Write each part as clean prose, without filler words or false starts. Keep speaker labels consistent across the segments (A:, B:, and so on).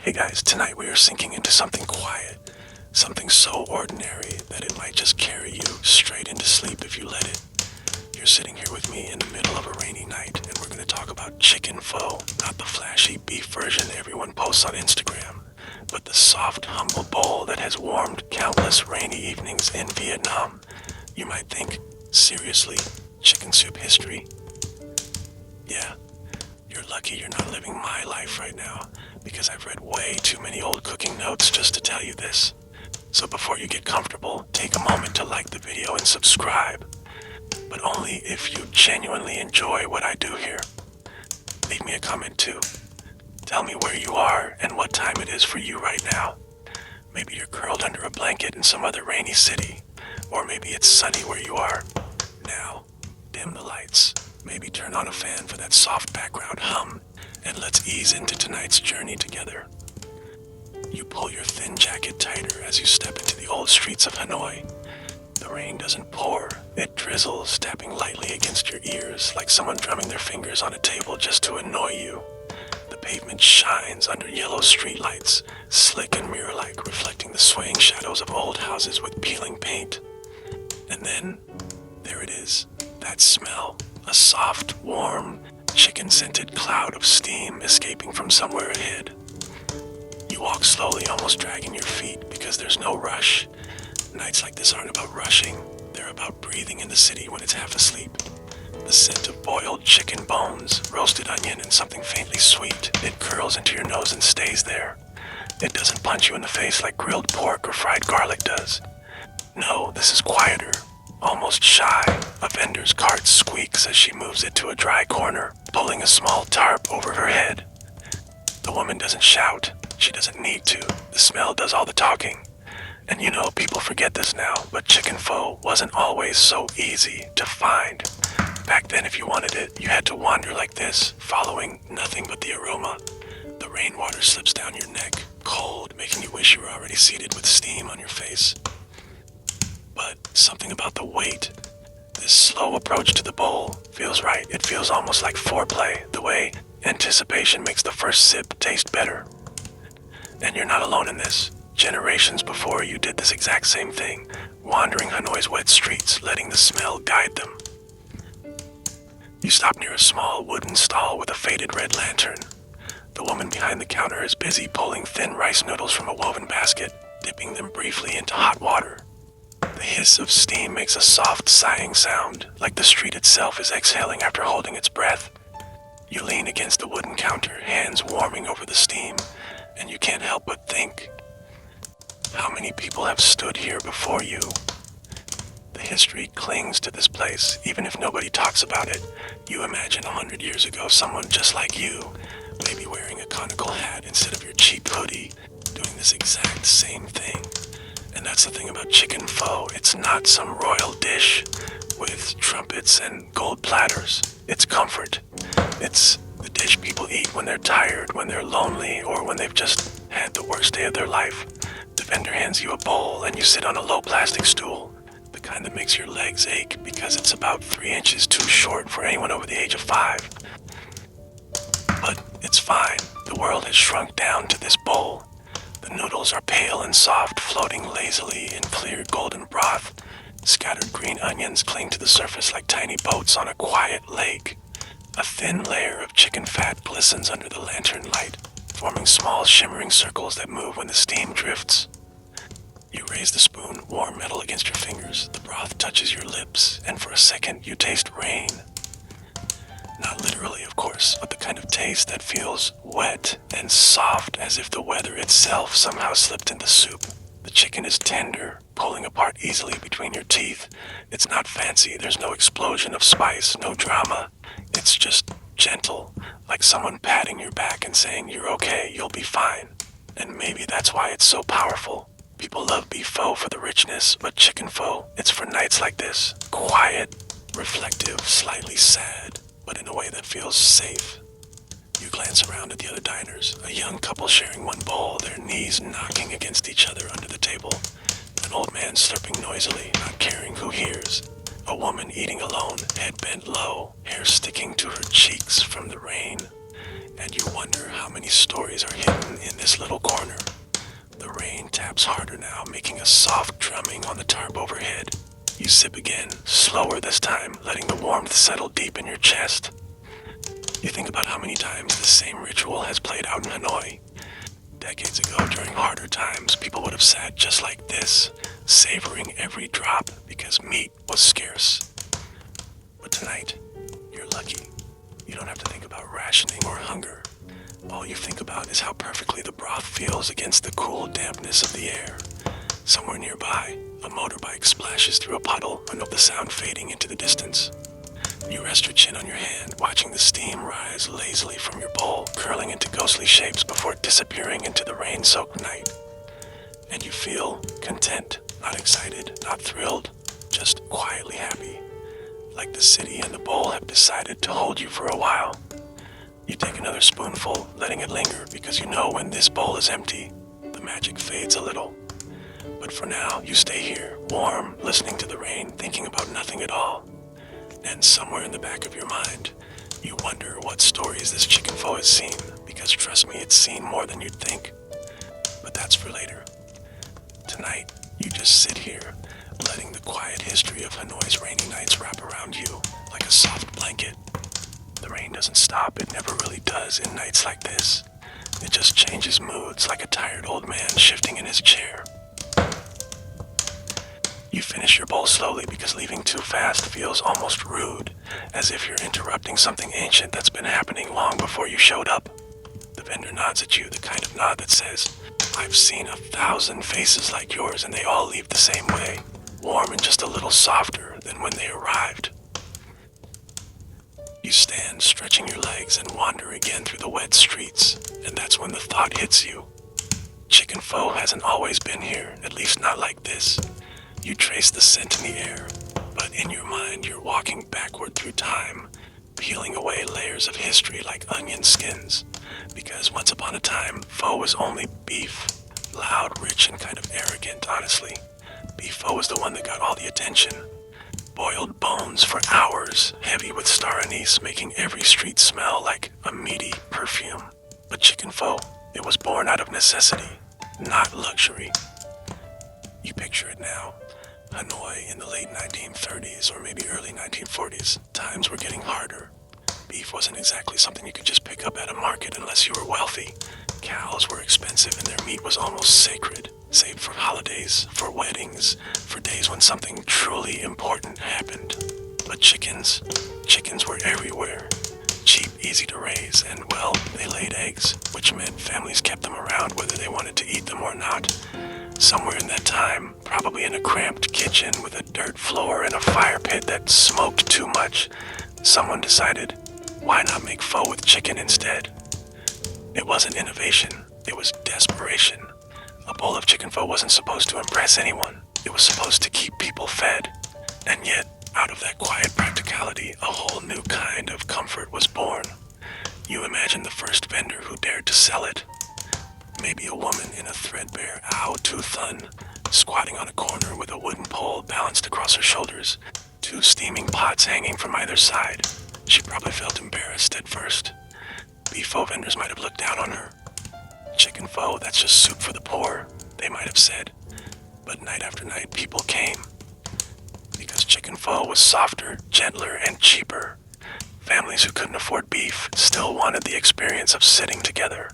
A: Hey guys, tonight we are sinking into something quiet, something so ordinary that it might just carry you straight into sleep if you let it. You're sitting here with me in the middle of a rainy night, and we're going to talk about chicken pho, not the flashy beef version everyone posts on Instagram, but the soft, humble bowl that has warmed countless rainy evenings in Vietnam. You might think, seriously, chicken soup history? Yeah, you're lucky you're not living my life right now, because I've read way too many old cooking notes just to tell you this. So before you get comfortable, take a moment to like the video and subscribe. But only if you genuinely enjoy what I do here. Leave me a comment too. Tell me where you are and what time it is for you right now. Maybe you're curled under a blanket in some other rainy city, or maybe it's sunny where you are. Now, dim the lights, maybe turn on a fan for that soft background hum, and let's ease into tonight's journey together. You pull your thin jacket tighter as you step into the old streets of Hanoi. The rain doesn't pour, it drizzles, tapping lightly against your ears like someone drumming their fingers on a table just to annoy you. The pavement shines under yellow streetlights, slick and mirror-like, reflecting the swaying shadows of old houses with peeling paint. And then, there it is, that smell, a soft, warm, chicken-scented cloud of steam escaping from somewhere ahead. You walk slowly, almost dragging your feet, because there's no rush. Nights like this aren't about rushing, they're about breathing in the city when it's half asleep. The scent of boiled chicken bones, roasted onion, and something faintly sweet, it curls into your nose and stays there. It doesn't punch you in the face like grilled pork or fried garlic does. No, this is quieter, almost shy. A vendor's cart squeaks as she moves it to a dry corner, pulling a small tarp over her head. The woman doesn't shout. She doesn't need to. The smell does all the talking. And you know, people forget this now, but chicken pho wasn't always so easy to find. Back then, if you wanted it, you had to wander like this, following nothing but the aroma. The rainwater slips down your neck, cold, making you wish you were already seated with steam on your face. But something about the wait, this slow approach to the bowl, feels right. It feels almost like foreplay, the way anticipation makes the first sip taste better. And you're not alone in this. Generations before you did this exact same thing, wandering Hanoi's wet streets, letting the smell guide them. You stop near a small wooden stall with a faded red lantern. The woman behind the counter is busy pulling thin rice noodles from a woven basket, dipping them briefly into hot water. The hiss of steam makes a soft, sighing sound, like the street itself is exhaling after holding its breath. You lean against the wooden counter, hands warming over the steam, and you can't help but think, how many people have stood here before you? The history clings to this place, even if nobody talks about it. You imagine 100 years ago someone just like you, maybe wearing a conical hat instead of your cheap hoodie, doing this exact same thing. And that's the thing about chicken pho. It's not some royal dish with trumpets and gold platters. It's comfort. It's the dish people eat when they're tired, when they're lonely, or when they've just had the worst day of their life. The vendor hands you a bowl and you sit on a low plastic stool, the kind that makes your legs ache because it's about 3 inches too short for anyone over the age of 5. But it's fine. The world has shrunk down to this bowl. The noodles are pale and soft, floating lazily in clear golden broth. Scattered green onions cling to the surface like tiny boats on a quiet lake. A thin layer of chicken fat glistens under the lantern light, forming small shimmering circles that move when the steam drifts. You raise the spoon, warm metal against your fingers. The broth touches your lips, and for a second you taste rain. Not literally, of course, but the kind of taste that feels wet and soft, as if the weather itself somehow slipped in the soup. The chicken is tender, pulling apart easily between your teeth. It's not fancy, there's no explosion of spice, no drama. It's just gentle, like someone patting your back and saying you're okay, you'll be fine. And maybe that's why it's so powerful. People love beef pho for the richness, but chicken pho, it's for nights like this. Quiet, reflective, slightly sad, but in a way that feels safe. You glance around at the other diners, a young couple sharing one bowl, their knees knocking against each other under the table. An old man slurping noisily, not caring who hears. A woman eating alone, head bent low, hair sticking to her cheeks from the rain. and you wonder how many stories are hidden in this little corner. The rain taps harder now, making a soft drumming on the tarp overhead. You sip again, slower this time, letting the warmth settle deep in your chest. You think about how many times the same ritual has played out in Hanoi. Decades ago, during harder times, people would have sat just like this, savoring every drop because meat was scarce. But tonight, you're lucky. You don't have to think about rationing or hunger. All you think about is how perfectly the broth feels against the cool dampness of the air. Somewhere nearby, a motorbike splashes through a puddle, and of the sound fading into the distance. You rest your chin on your hand, watching the steam rise lazily from your bowl, curling into ghostly shapes before disappearing into the rain-soaked night. And you feel content, not excited, not thrilled, just quietly happy. Like the city and the bowl have decided to hold you for a while. You take another spoonful, letting it linger, because you know when this bowl is empty, the magic fades a little. But for now, you stay here, warm, listening to the rain, thinking about nothing at all. And somewhere in the back of your mind, you wonder what stories this chicken pho has seen, because trust me, it's seen more than you'd think. But that's for later. Tonight, you just sit here, letting the quiet history of Hanoi's rainy nights wrap around you like a soft blanket. The rain doesn't stop, it never really does in nights like this. It just changes moods like a tired old man shifting in his chair. You finish your bowl slowly because leaving too fast feels almost rude, as if you're interrupting something ancient that's been happening long before you showed up. The vendor nods at you, the kind of nod that says, "I've seen 1,000 faces like yours and they all leave the same way, warm and just a little softer than when they arrived." You stand, stretching your legs, and wander again through the wet streets, and that's when the thought hits you. Chicken pho hasn't always been here, at least not like this. You trace the scent in the air, but in your mind you're walking backward through time, peeling away layers of history like onion skins. Because once upon a time, pho was only beef. Loud, rich, and kind of arrogant, honestly. Beef pho was the one that got all the attention. Boiled bones for hours, heavy with star anise, making every street smell like a meaty perfume. But chicken pho, it was born out of necessity, not luxury. You picture it now. Hanoi in the late 1930s or maybe early 1940s. Times were getting harder. Beef wasn't exactly something you could just pick up at a market unless you were wealthy. Cows were expensive and their meat was almost sacred, saved for holidays, for weddings, for days when something truly important happened. But chickens were everywhere. Cheap, easy to raise, and well, they laid eggs, which meant families kept them around whether they wanted to eat them or not. Somewhere in that time, probably in a cramped kitchen with a dirt floor and a fire pit that smoked too much, someone decided, why not make pho with chicken instead? It wasn't innovation, it was desperation. A bowl of chicken pho wasn't supposed to impress anyone, it was supposed to keep people fed. And yet, out of that quiet practicality, a whole new kind of comfort was born. You imagine the first vendor who dared to sell it. Maybe a woman in a threadbare ao-tu thun, squatting on a corner with a wooden pole balanced across her shoulders, 2 steaming pots hanging from either side. She probably felt embarrassed at first. Beef pho vendors might have looked down on her. Chicken pho, that's just soup for the poor, they might have said. But night after night, people came. Because chicken pho was softer, gentler, and cheaper. Families who couldn't afford beef still wanted the experience of sitting together,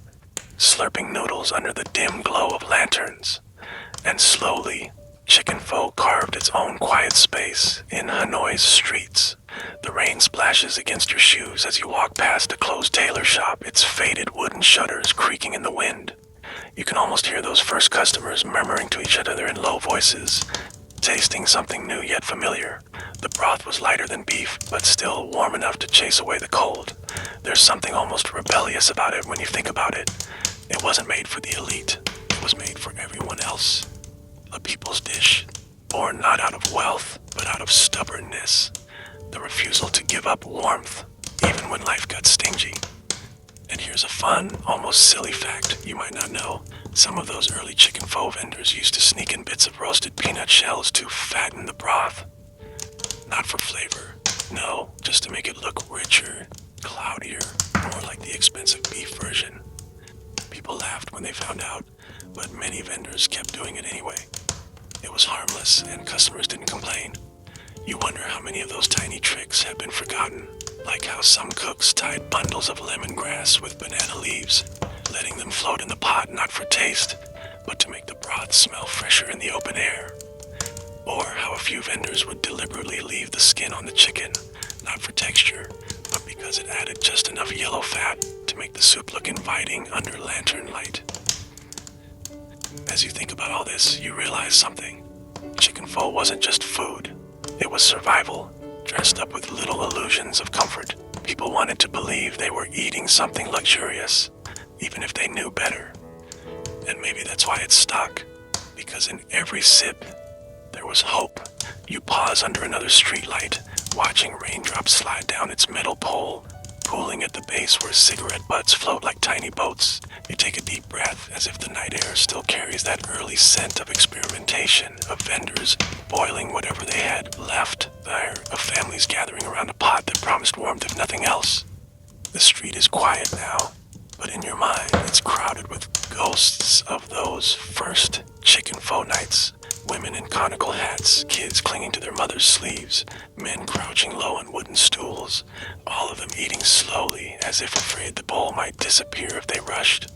A: slurping noodles under the dim glow of lanterns. And slowly, chicken pho carved its own quiet space in Hanoi's streets. The rain splashes against your shoes as you walk past a closed tailor shop, its faded wooden shutters creaking in the wind. You can almost hear those first customers murmuring to each other in low voices, tasting something new yet familiar. The broth was lighter than beef, but still warm enough to chase away the cold. There's something almost rebellious about it when you think about it. It wasn't made for the elite. It was made for everyone else. A people's dish, born not out of wealth, but out of stubbornness. The refusal to give up warmth, even when life got stingy. And here's a fun, almost silly fact you might not know. Some of those early chicken pho vendors used to sneak in bits of roasted peanut shells to fatten the broth. Not for flavor, no, just to make it look richer, cloudier, more like the expensive beef version. People laughed when they found out, but many vendors kept doing it anyway. It was harmless and customers didn't complain. You wonder how many of those tiny tricks have been forgotten, like how some cooks tied bundles of lemongrass with banana leaves, letting them float in the pot not for taste, but to make the broth smell fresher in the open air. Or how a few vendors would deliberately leave the skin on the chicken, not for texture, but because it added just enough yellow fat to make the soup look inviting under lantern light. As you think about all this, you realize something. Chicken pho wasn't just food. It was survival, dressed up with little illusions of comfort. People wanted to believe they were eating something luxurious, even if they knew better. And maybe that's why it stuck, because in every sip, there was hope. You pause under another streetlight, watching raindrops slide down its metal pole, pooling at the base where cigarette butts float like tiny boats. You take a deep breath as if the night air still carries that early scent of experimentation, of vendors boiling whatever they had left there, of families gathering around a pot that promised warmth if nothing else. The street is quiet now, but in your mind it's crowded with ghosts of those first chicken pho nights. Women in conical hats, kids clinging to their mother's sleeves, men crouching low on wooden stools, all of them eating slowly as if afraid the bowl might disappear if they rushed.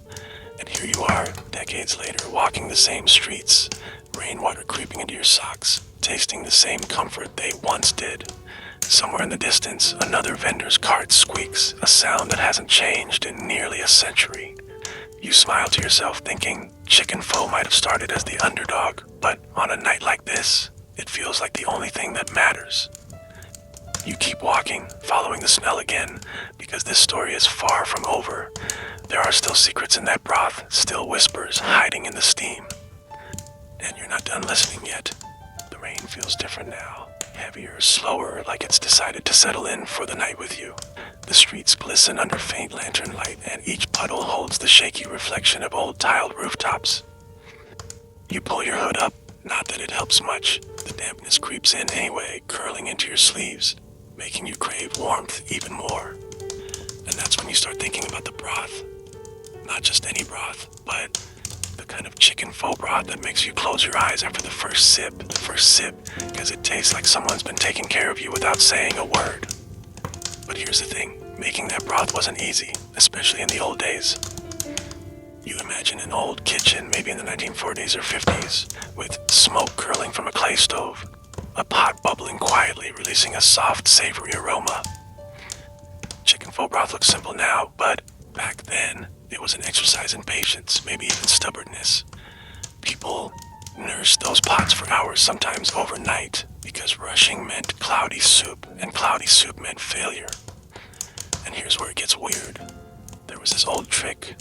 A: And here you are, decades later, walking the same streets, rainwater creeping into your socks, tasting the same comfort they once did. Somewhere in the distance, another vendor's cart squeaks, a sound that hasn't changed in nearly a century. You smile to yourself thinking chicken pho might have started as the underdog, but on a night like this, it feels like the only thing that matters. You keep walking, following the smell again, because this story is far from over. There are still secrets in that broth, still whispers hiding in the steam. And you're not done listening yet. The rain feels different now, heavier, slower, like it's decided to settle in for the night with you. The streets glisten under faint lantern light, and each puddle holds the shaky reflection of old tiled rooftops. You pull your hood up, not that it helps much. The dampness creeps in anyway, curling into your sleeves, making you crave warmth even more. And that's when you start thinking about the broth. Not just any broth, but the kind of chicken pho broth that makes you close your eyes after the first sip, because it tastes like someone's been taking care of you without saying a word. But here's the thing, making that broth wasn't easy, especially in the old days. You imagine an old kitchen, maybe in the 1940s or 50s, with smoke curling from a clay stove, a pot bubbling quietly, releasing a soft, savory aroma. Chicken pho broth looks simple now, but back then, it was an exercise in patience, maybe even stubbornness. People nursed those pots for hours, sometimes overnight, because rushing meant cloudy soup, and cloudy soup meant failure. And here's where it gets weird. There was this old trick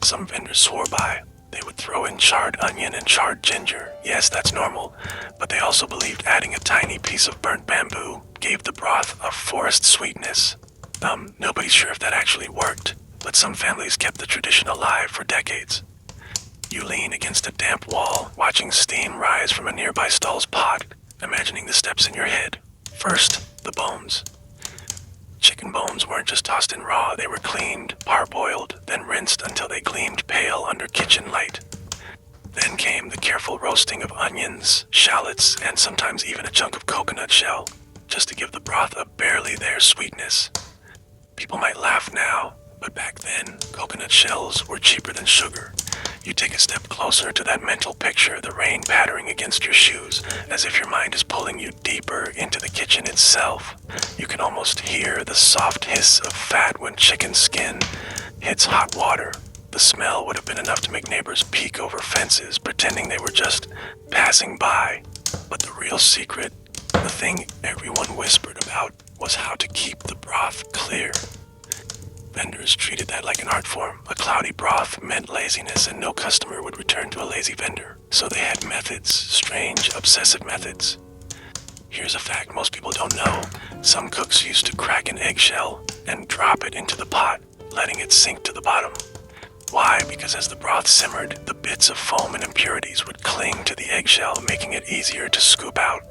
A: some vendors swore by. They would throw in charred onion and charred ginger. Yes, that's normal, but they also believed adding a tiny piece of burnt bamboo gave the broth a forest sweetness. Nobody's sure if that actually worked, but some families kept the tradition alive for decades. You lean against a damp wall, watching steam rise from a nearby stall's pot, imagining the steps in your head. First, the bones. Chicken bones weren't just tossed in raw, they were cleaned, parboiled, then rinsed until they gleamed pale under kitchen light. Then came the careful roasting of onions, shallots, and sometimes even a chunk of coconut shell, just to give the broth a barely there sweetness. People might laugh now, but back then, coconut shells were cheaper than sugar. You take a step closer to that mental picture, the rain pattering against your shoes, as if your mind is pulling you deeper into the kitchen itself. You can almost hear the soft hiss of fat when chicken skin hits hot water. The smell would have been enough to make neighbors peek over fences, pretending they were just passing by. But the real secret, the thing everyone whispered about, was how to keep the broth clear. Vendors treated that like an art form. A cloudy broth meant laziness, and no customer would return to a lazy vendor. So they had methods, strange, obsessive methods. Here's a fact most people don't know. Some cooks used to crack an eggshell and drop it into the pot, letting it sink to the bottom. Why? Because as the broth simmered, the bits of foam and impurities would cling to the eggshell, making it easier to scoop out.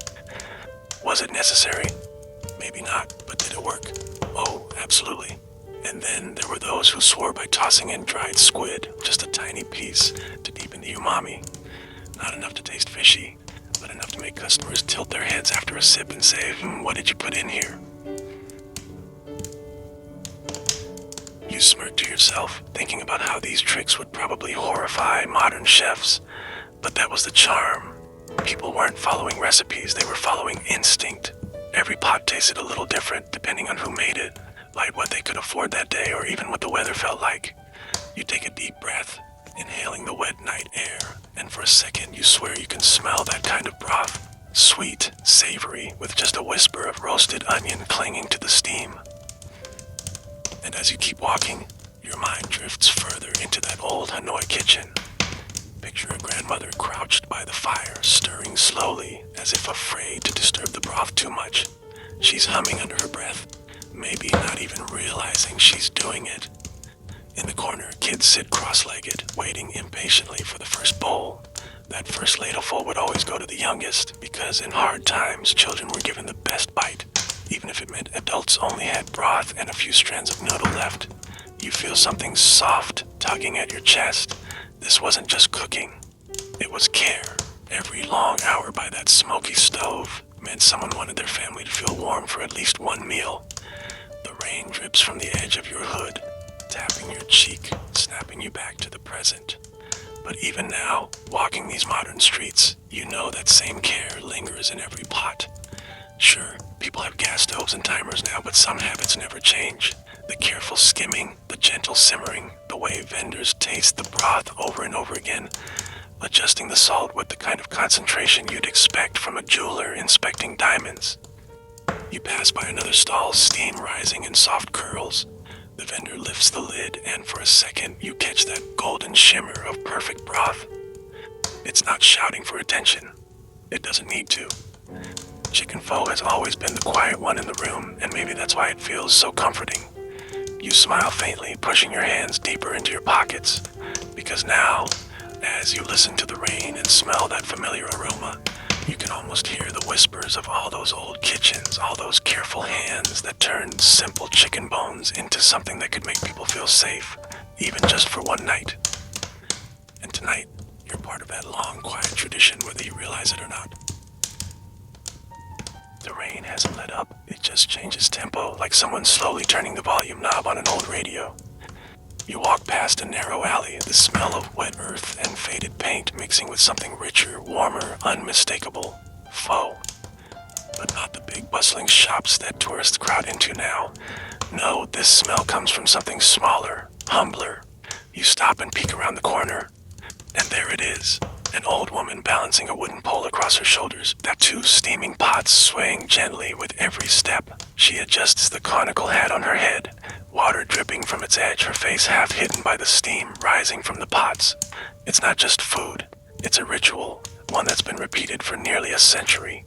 A: Was it necessary? Maybe not, but did it work? Oh, absolutely. And then there were those who swore by tossing in dried squid, just a tiny piece, to deepen the umami. Not enough to taste fishy, but enough to make customers tilt their heads after a sip and say, what did you put in here? You smirk to yourself, thinking about how these tricks would probably horrify modern chefs. But that was the charm. People weren't following recipes, they were following instinct. Every pot tasted a little different depending on who made it, like what they could afford that day or even what the weather felt like. You take a deep breath, inhaling the wet night air, and for a second you swear you can smell that kind of broth. Sweet, savory, with just a whisper of roasted onion clinging to the steam. And as you keep walking, your mind drifts further into that old Hanoi kitchen. Picture a grandmother crouched by the fire, stirring slowly, as if afraid to disturb the broth too much. She's humming under her breath, maybe not even realizing she's doing it. In the corner, kids sit cross-legged, waiting impatiently for the first bowl. That first ladleful would always go to the youngest, because in hard times, children were given the best bite, even if it meant adults only had broth and a few strands of noodle left. You feel something soft tugging at your chest. This wasn't just cooking, it was care. Every long hour by that smoky stove meant someone wanted their family to feel warm for at least one meal. The rain drips from the edge of your hood, tapping your cheek, snapping you back to the present. But even now, walking these modern streets, you know that same care lingers in every pot. Sure, people have gas stoves and timers now, but some habits never change. The careful skimming, the gentle simmering, the way vendors taste the broth over and over again, adjusting the salt with the kind of concentration you'd expect from a jeweler inspecting diamonds. You pass by another stall, steam rising in soft curls. The vendor lifts the lid, and for a second you catch that golden shimmer of perfect broth. It's not shouting for attention. It doesn't need to. Chicken pho has always been the quiet one in the room, and maybe that's why it feels so comforting. You smile faintly, pushing your hands deeper into your pockets, because now, as you listen to the rain and smell that familiar aroma, you can almost hear the whispers of all those old kitchens, all those careful hands that turned simple chicken bones into something that could make people feel safe, even just for one night. And tonight, you're part of that long, quiet tradition, whether you realize it or not. The rain hasn't let up, it just changes tempo, like someone slowly turning the volume knob on an old radio. You walk past a narrow alley, the smell of wet earth and faded paint mixing with something richer, warmer, unmistakable. Pho. But not the big bustling shops that tourists crowd into now. No, this smell comes from something smaller, humbler. You stop and peek around the corner, and there it is. An old woman balancing a wooden pole across her shoulders, that two steaming pots swaying gently with every step. She adjusts the conical hat on her head, water dripping from its edge, her face half hidden by the steam rising from the pots. It's not just food, it's a ritual, one that's been repeated for nearly a century.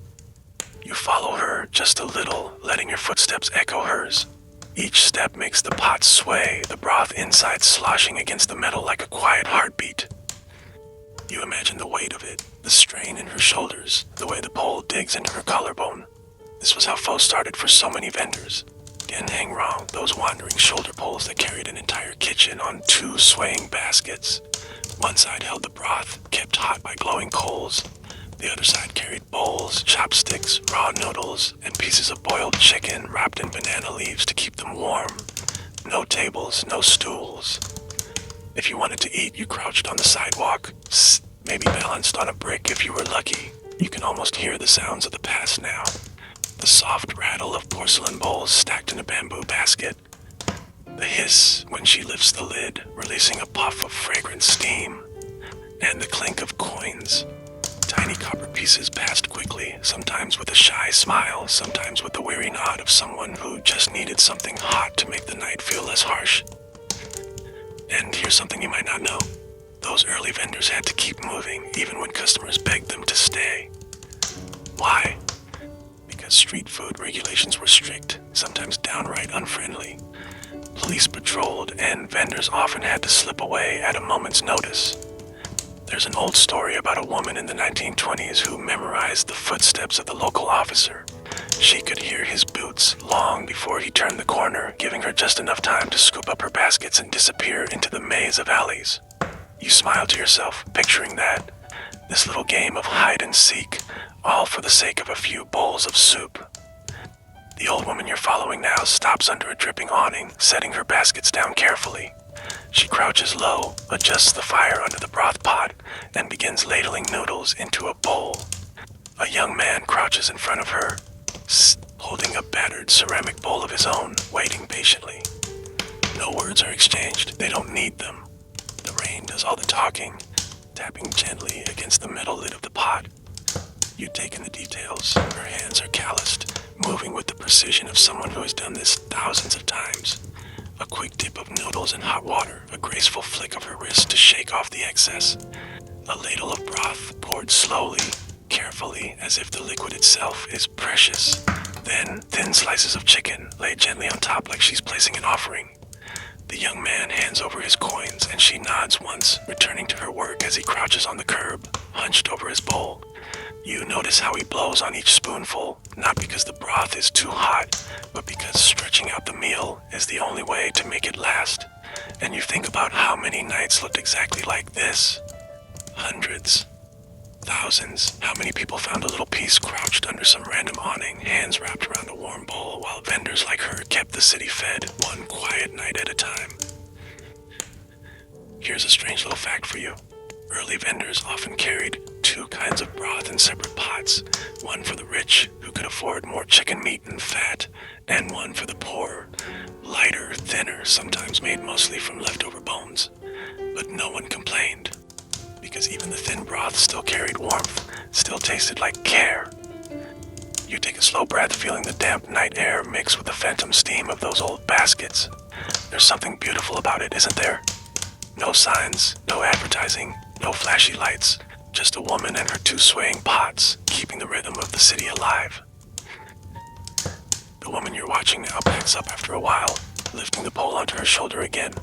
A: You follow her just a little, letting your footsteps echo hers. Each step makes the pot sway, the broth inside sloshing against the metal like a quiet heartbeat. You imagine the weight of it, the strain in her shoulders, the way the pole digs into her collarbone. This was how pho started for so many vendors. Dien Hang Rong, those wandering shoulder poles that carried an entire kitchen on two swaying baskets. One side held the broth, kept hot by glowing coals. The other side carried bowls, chopsticks, raw noodles, and pieces of boiled chicken wrapped in banana leaves to keep them warm. No tables, no stools. If you wanted to eat, you crouched on the sidewalk, maybe balanced on a brick if you were lucky. You can almost hear the sounds of the past now. The soft rattle of porcelain bowls stacked in a bamboo basket. The hiss when she lifts the lid, releasing a puff of fragrant steam. And the clink of coins. Tiny copper pieces passed quickly, sometimes with a shy smile, sometimes with the weary nod of someone who just needed something hot to make the night feel less harsh. And here's something you might not know. Those early vendors had to keep moving, even when customers begged them to stay. Why? Because street food regulations were strict, sometimes downright unfriendly. Police patrolled, and vendors often had to slip away at a moment's notice. There's an old story about a woman in the 1920s who memorized the footsteps of the local officer. She could hear his boots long before he turned the corner, giving her just enough time to scoop up her baskets and disappear into the maze of alleys. You smile to yourself, picturing that. This little game of hide and seek, all for the sake of a few bowls of soup. The old woman you're following now stops under a dripping awning, setting her baskets down carefully. She crouches low, adjusts the fire under the broth pot, and begins ladling noodles into a bowl. A young man crouches in front of her, holding a battered ceramic bowl of his own, waiting patiently. No words are exchanged, they don't need them. The rain does all the talking, tapping gently against the metal lid of the pot. You take in the details. Her hands are calloused, moving with the precision of someone who has done this thousands of times. A quick dip of noodles in hot water, a graceful flick of her wrist to shake off the excess. A ladle of broth poured slowly, carefully, as if the liquid itself is precious. Then, thin slices of chicken laid gently on top like she's placing an offering. The young man hands over his coins and she nods once, returning to her work as he crouches on the curb, hunched over his bowl. You notice how he blows on each spoonful, not because the broth is too hot, but because stretching out the meal is the only way to make it last. And you think about how many nights looked exactly like this. Hundreds. Thousands. How many people found a little piece crouched under some random awning, hands wrapped around a warm bowl, while vendors like her kept the city fed, one quiet night at a time. Here's a strange little fact for you. Early vendors often carried two kinds of broth in separate pots, one for the rich, who could afford more chicken meat and fat, and one for the poor, lighter, thinner, sometimes made mostly from leftover bones. But no one complained, because even the thin broth still carried warmth, still tasted like care. You take a slow breath, feeling the damp night air mix with the phantom steam of those old baskets. There's something beautiful about it, isn't there? No signs, no advertising, no flashy lights, just a woman and her two swaying pots, keeping the rhythm of the city alive. The woman you're watching now backs up after a while, lifting the bowl onto her shoulder again.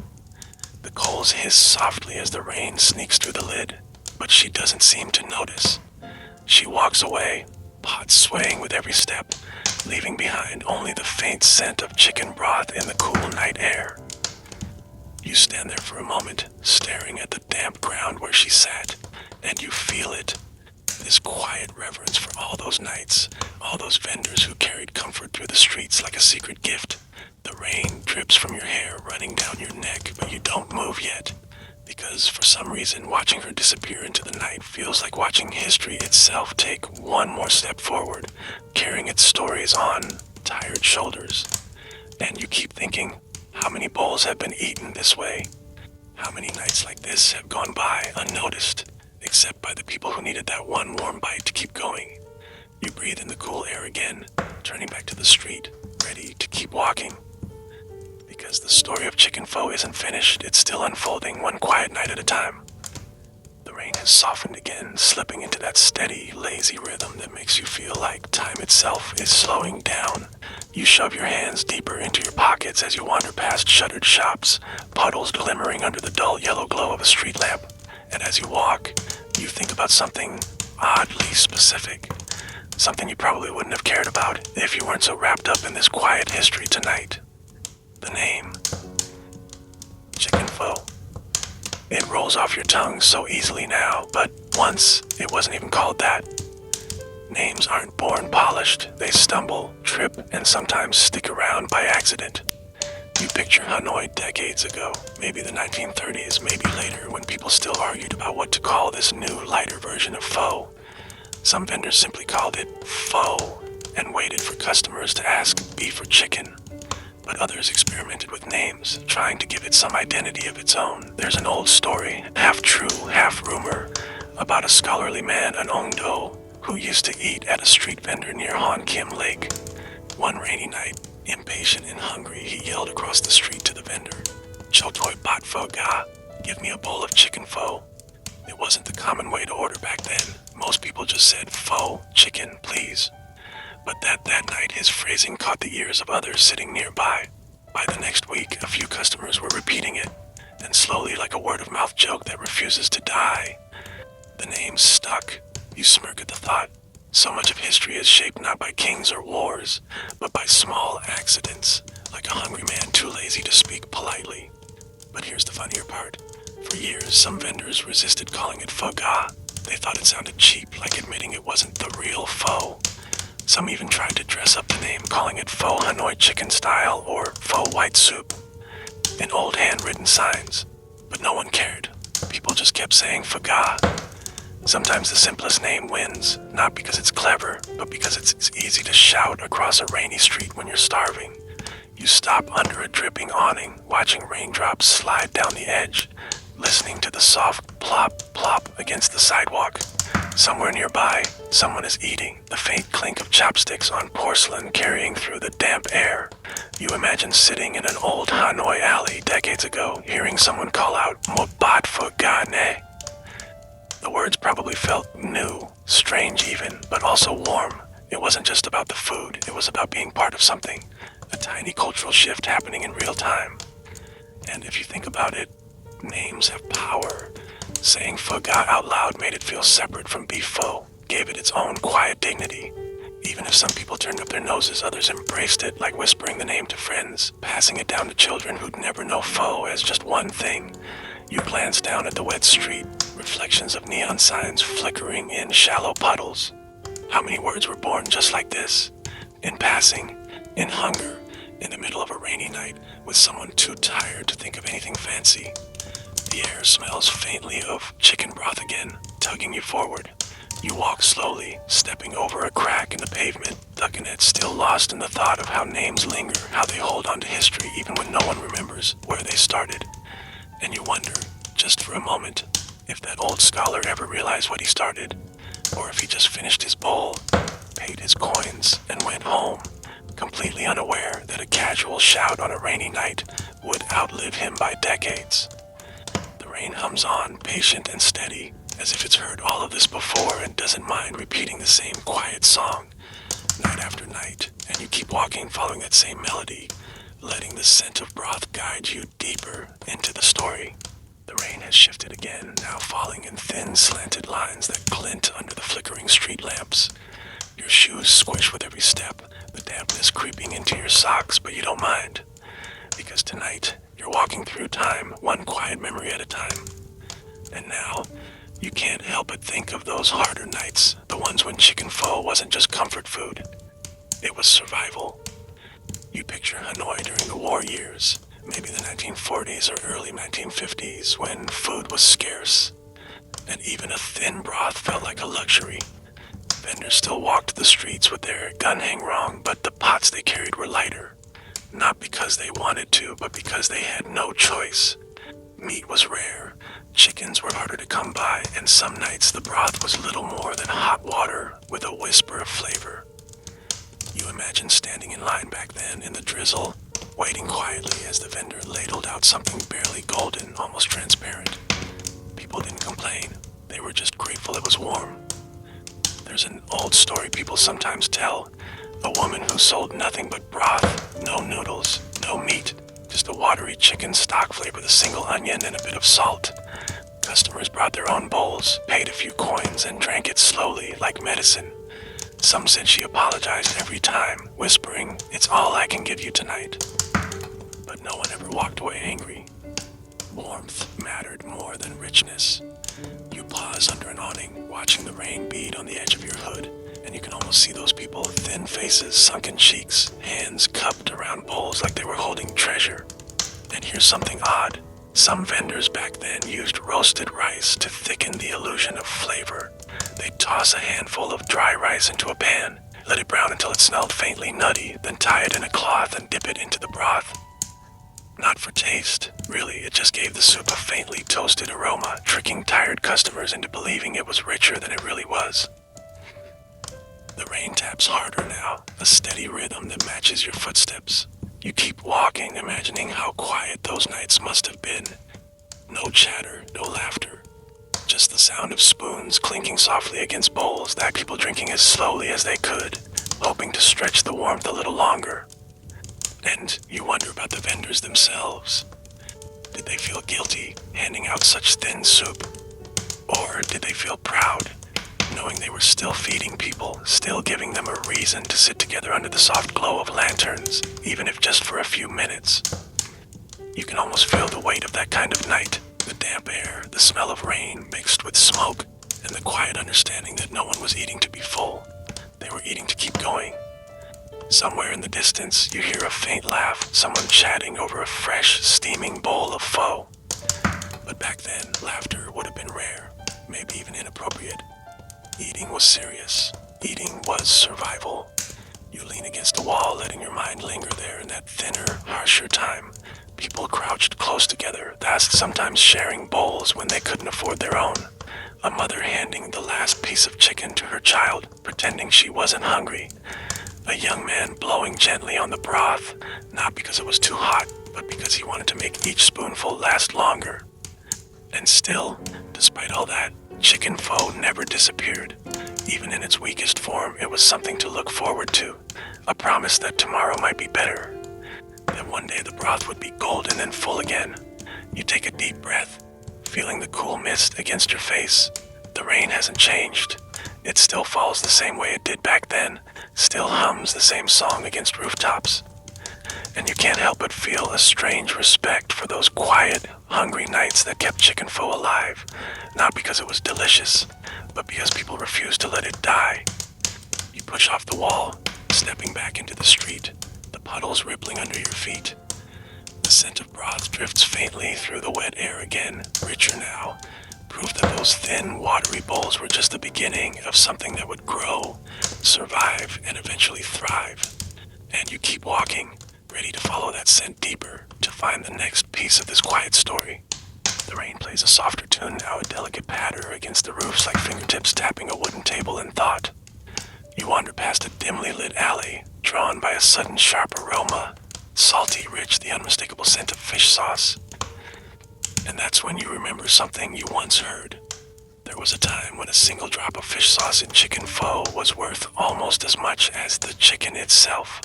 A: The coals hiss softly as the rain sneaks through the lid, but she doesn't seem to notice. She walks away, pot swaying with every step, leaving behind only the faint scent of chicken broth in the cool night air. You stand there for a moment, staring at the damp ground where she sat, and you feel it. This quiet reverence for all those nights, all those vendors who carried comfort through the streets like a secret gift. The rain drips from your hair, running down your neck, but you don't move yet, because for some reason watching her disappear into the night feels like watching history itself take one more step forward, carrying its stories on tired shoulders. And you keep thinking, how many bowls have been eaten this way? How many nights like this have gone by unnoticed, except by the people who needed that one warm bite to keep going? You breathe in the cool air again, turning back to the street, ready to keep walking. Because the story of chicken pho isn't finished, it's still unfolding one quiet night at a time. The rain has softened again, slipping into that steady, lazy rhythm that makes you feel like time itself is slowing down. You shove your hands deeper into your pockets as you wander past shuttered shops, puddles glimmering under the dull yellow glow of a street lamp. And as you walk, you think about something oddly specific. Something you probably wouldn't have cared about if you weren't so wrapped up in this quiet history tonight. The name. Chicken pho. It rolls off your tongue so easily now, but once it wasn't even called that. Names aren't born polished. They stumble, trip, and sometimes stick around by accident. You picture Hanoi decades ago, maybe the 1930s, maybe later, when people still argued about what to call this new, lighter version of pho. Some vendors simply called it pho and waited for customers to ask beef or chicken. But others experimented with names, trying to give it some identity of its own. There's an old story, half true, half rumor, about a scholarly man, an Ongdo, who used to eat at a street vendor near Han Kim Lake. One rainy night, impatient and hungry, he yelled across the street to the vendor, "Cho toi bat pho ga, give me a bowl of chicken pho." It wasn't the common way to order back then. Most people just said, "Pho, chicken, please." But that night, his phrasing caught the ears of others sitting nearby. By the next week, a few customers were repeating it, and slowly, like a word-of-mouth joke that refuses to die, the name stuck. You smirk at the thought. So much of history is shaped not by kings or wars, but by small accidents, like a hungry man too lazy to speak politely. But here's the funnier part. For years, some vendors resisted calling it pho ga. They thought it sounded cheap, like admitting it wasn't the real pho. Some even tried to dress up the name, calling it pho Hanoi chicken style or pho white soup in old handwritten signs. But no one cared. People just kept saying pho ga. Sometimes the simplest name wins, not because it's clever, but because it's easy to shout across a rainy street when you're starving. You stop under a dripping awning, watching raindrops slide down the edge, listening to the soft plop, plop against the sidewalk. Somewhere nearby, someone is eating, the faint clink of chopsticks on porcelain carrying through the damp air. You imagine sitting in an old Hanoi alley decades ago, hearing someone call out, "Mo bat pho ga ne." The words probably felt new, strange even, but also warm. It wasn't just about the food, it was about being part of something, a tiny cultural shift happening in real time. And if you think about it, names have power. Saying pho ga out loud made it feel separate from beef pho, gave it its own quiet dignity. Even if some people turned up their noses, others embraced it, like whispering the name to friends, passing it down to children who'd never know pho as just one thing. You glance down at the wet street, reflections of neon signs flickering in shallow puddles. How many words were born just like this? In passing, in hunger, in the middle of a rainy night, with someone too tired to think of anything fancy. The air smells faintly of chicken broth again, tugging you forward. You walk slowly, stepping over a crack in the pavement, ducking still lost in the thought of how names linger, how they hold on to history even when no one remembers where they started. And you wonder, just for a moment, if that old scholar ever realized what he started, or if he just finished his bowl, paid his coins, and went home, completely unaware that a casual shout on a rainy night would outlive him by decades. The rain hums on, patient and steady, as if it's heard all of this before and doesn't mind repeating the same quiet song, night after night, and you keep walking following that same melody, letting the scent of broth guide you deeper into the story. The rain has shifted again, now falling in thin, slanted lines that glint under the flickering street lamps. Your shoes squish with every step, the dampness creeping into your socks, but you don't mind. Because tonight, you're walking through time, one quiet memory at a time. And now, you can't help but think of those harder nights, the ones when chicken pho wasn't just comfort food. It was survival. You picture Hanoi during the war years, maybe the 1940s or early 1950s, when food was scarce, and even a thin broth felt like a luxury. Vendors still walked the streets with their gun hang wrong, but the pots they carried were lighter. Not because they wanted to, but because they had no choice. Meat was rare, chickens were harder to come by, and some nights the broth was little more than hot water with a whisper of flavor. You imagine standing in line back then in the drizzle, waiting quietly as the vendor ladled out something barely golden, almost transparent. People didn't complain, they were just grateful it was warm. There's an old story people sometimes tell, a woman who sold nothing but broth, no noodles, no meat, just a watery chicken stock flavor with a single onion and a bit of salt. Customers brought their own bowls, paid a few coins, and drank it slowly, like medicine. Some said she apologized every time, whispering, "It's all I can give you tonight." But no one ever walked away angry. Warmth mattered more than richness. You pause under an awning, watching the rain bead on the edge of your hood, and you can almost see those people, thin faces, sunken cheeks, hands cupped around bowls like they were holding treasure. And here's something odd. Some vendors back then used roasted rice to thicken the illusion of flavor. They'd toss a handful of dry rice into a pan, let it brown until it smelled faintly nutty, then tie it in a cloth and dip it into the broth. Not for taste, really, it just gave the soup a faintly toasted aroma, tricking tired customers into believing it was richer than it really was. The rain taps harder now, a steady rhythm that matches your footsteps. You keep walking, imagining how quiet those nights must have been. No chatter, no laughter. Just the sound of spoons clinking softly against bowls, that people drinking as slowly as they could, hoping to stretch the warmth a little longer. And you wonder about the vendors themselves. Did they feel guilty handing out such thin soup? Or did they feel proud, knowing they were still feeding people, still giving them a reason to sit together under the soft glow of lanterns, even if just for a few minutes. You can almost feel the weight of that kind of night, the damp air, the smell of rain mixed with smoke, and the quiet understanding that no one was eating to be full. They were eating to keep going. Somewhere in the distance, you hear a faint laugh, someone chatting over a fresh, steaming bowl of pho. But back then, laughter would have been rare, maybe even inappropriate. Eating was serious. Eating was survival. You lean against a wall, letting your mind linger there in that thinner, harsher time. People crouched close together, sometimes sharing bowls when they couldn't afford their own. A mother handing the last piece of chicken to her child, pretending she wasn't hungry. A young man blowing gently on the broth, not because it was too hot, but because he wanted to make each spoonful last longer. And still, despite all that, chicken pho never disappeared. Even in its weakest form, it was something to look forward to. A promise that tomorrow might be better. That one day the broth would be golden and full again. You take a deep breath, feeling the cool mist against your face. The rain hasn't changed. It still falls the same way it did back then, still hums the same song against rooftops. And you can't help but feel a strange respect for those quiet, hungry nights that kept chicken pho alive. Not because it was delicious, but because people refused to let it die. You push off the wall, stepping back into the street, the puddles rippling under your feet. The scent of broth drifts faintly through the wet air again, richer now. Proof that those thin, watery bowls were just the beginning of something that would grow, survive, and eventually thrive. And you keep walking, ready to follow that scent deeper, to find the next piece of this quiet story. The rain plays a softer tune now, a delicate patter against the roofs like fingertips tapping a wooden table in thought. You wander past a dimly lit alley, drawn by a sudden sharp aroma. Salty, rich, the unmistakable scent of fish sauce. And that's when you remember something you once heard. There was a time when a single drop of fish sauce in chicken pho was worth almost as much as the chicken itself.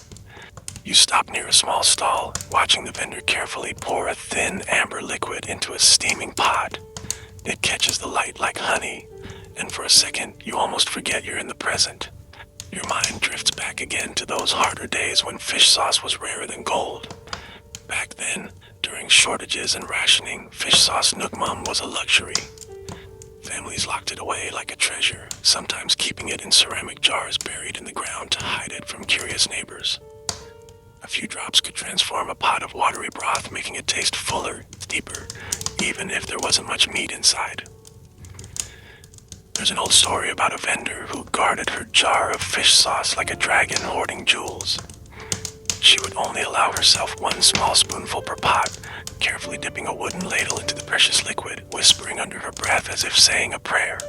A: You stop near a small stall, watching the vendor carefully pour a thin amber liquid into a steaming pot. It catches the light like honey, and for a second you almost forget you're in the present. Your mind drifts back again to those harder days when fish sauce was rarer than gold. Back then, during shortages and rationing, fish sauce nuoc mam was a luxury. Families locked it away like a treasure, sometimes keeping it in ceramic jars buried in the ground to hide it from curious neighbors. A few drops could transform a pot of watery broth, making it taste fuller, deeper, even if there wasn't much meat inside. There's an old story about a vendor who guarded her jar of fish sauce like a dragon hoarding jewels. She would only allow herself one small spoonful per pot, carefully dipping a wooden ladle into the precious liquid, whispering under her breath as if saying a prayer.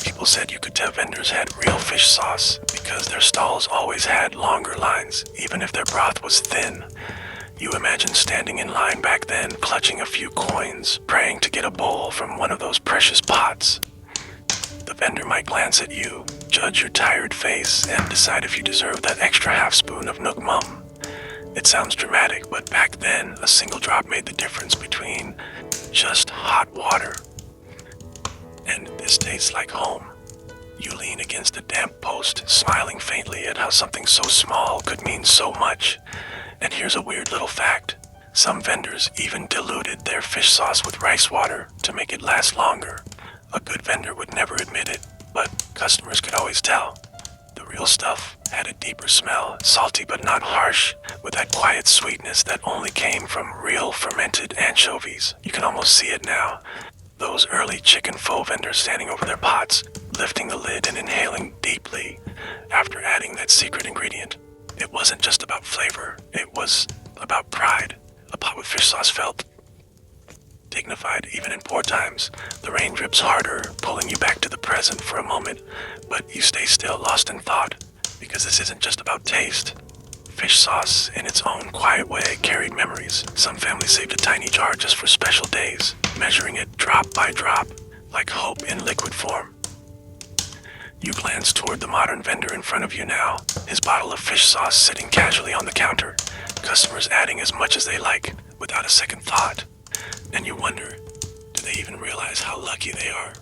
A: People said you could tell vendors had real fish sauce because their stalls always had longer lines, even if their broth was thin. You imagine standing in line back then, clutching a few coins, praying to get a bowl from one of those precious pots. The vendor might glance at you, judge your tired face, and decide if you deserve that extra half spoon of nuoc mam. It sounds dramatic, but back then, a single drop made the difference between just hot water and this tastes like home. You lean against a damp post, smiling faintly at how something so small could mean so much. And here's a weird little fact. Some vendors even diluted their fish sauce with rice water to make it last longer. A good vendor would never admit it, but customers could always tell. The real stuff had a deeper smell, salty but not harsh, with that quiet sweetness that only came from real fermented anchovies. You can almost see it now. Those early chicken pho vendors standing over their pots, lifting the lid and inhaling deeply after adding that secret ingredient. It wasn't just about flavor, it was about pride. A pot with fish sauce felt dignified even in poor times. The rain drips harder, pulling you back to the present for a moment, but you stay still, lost in thought, because this isn't just about taste. Fish sauce, in its own quiet way, carried memories. Some families saved a tiny jar just for special days, measuring it drop by drop, like hope in liquid form. You glance toward the modern vendor in front of you now, his bottle of fish sauce sitting casually on the counter, customers adding as much as they like, without a second thought. And you wonder, do they even realize how lucky they are?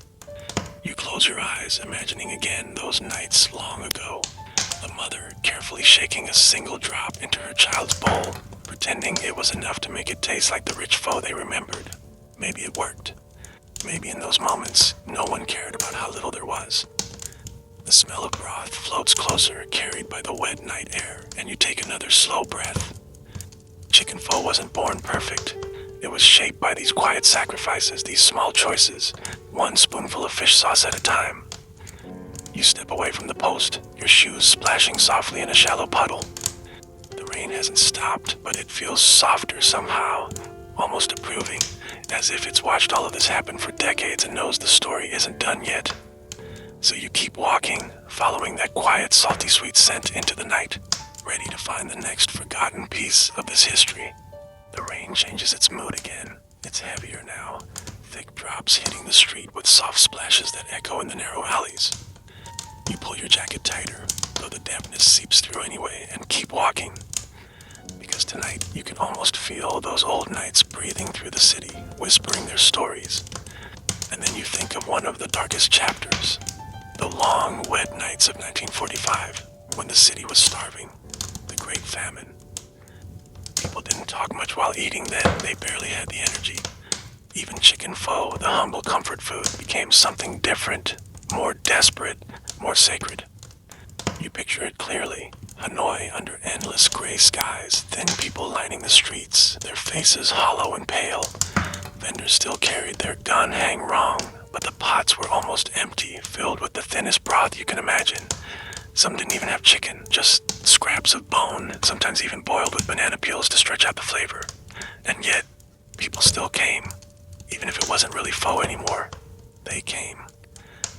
A: You close your eyes, imagining again those nights long ago. A mother carefully shaking a single drop into her child's bowl, pretending it was enough to make it taste like the rich pho they remembered. Maybe it worked. Maybe in those moments, no one cared about how little there was. The smell of broth floats closer, carried by the wet night air, and you take another slow breath. Chicken pho wasn't born perfect. It was shaped by these quiet sacrifices, these small choices, one spoonful of fish sauce at a time. You step away from the post, your shoes splashing softly in a shallow puddle. The rain hasn't stopped, but it feels softer somehow, almost approving, as if it's watched all of this happen for decades and knows the story isn't done yet. So you keep walking, following that quiet, salty sweet scent into the night, ready to find the next forgotten piece of this history. The rain changes its mood again. It's heavier now, thick drops hitting the street with soft splashes that echo in the narrow alleys. You pull your jacket tighter, though the dampness seeps through anyway, and keep walking. Because tonight you can almost feel those old nights breathing through the city, whispering their stories. And then you think of one of the darkest chapters, the long, wet nights of 1945, when the city was starving, the Great Famine. People didn't talk much while eating then, they barely had the energy. Even chicken pho, the humble comfort food, became something different, more desperate, more sacred. You picture it clearly. Hanoi under endless gray skies, thin people lining the streets, their faces hollow and pale. Vendors still carried their gun hang wrong, but the pots were almost empty, filled with the thinnest broth you can imagine. Some didn't even have chicken, just scraps of bone, sometimes even boiled with banana peels to stretch out the flavor. And yet, people still came, even if it wasn't really pho anymore. They came.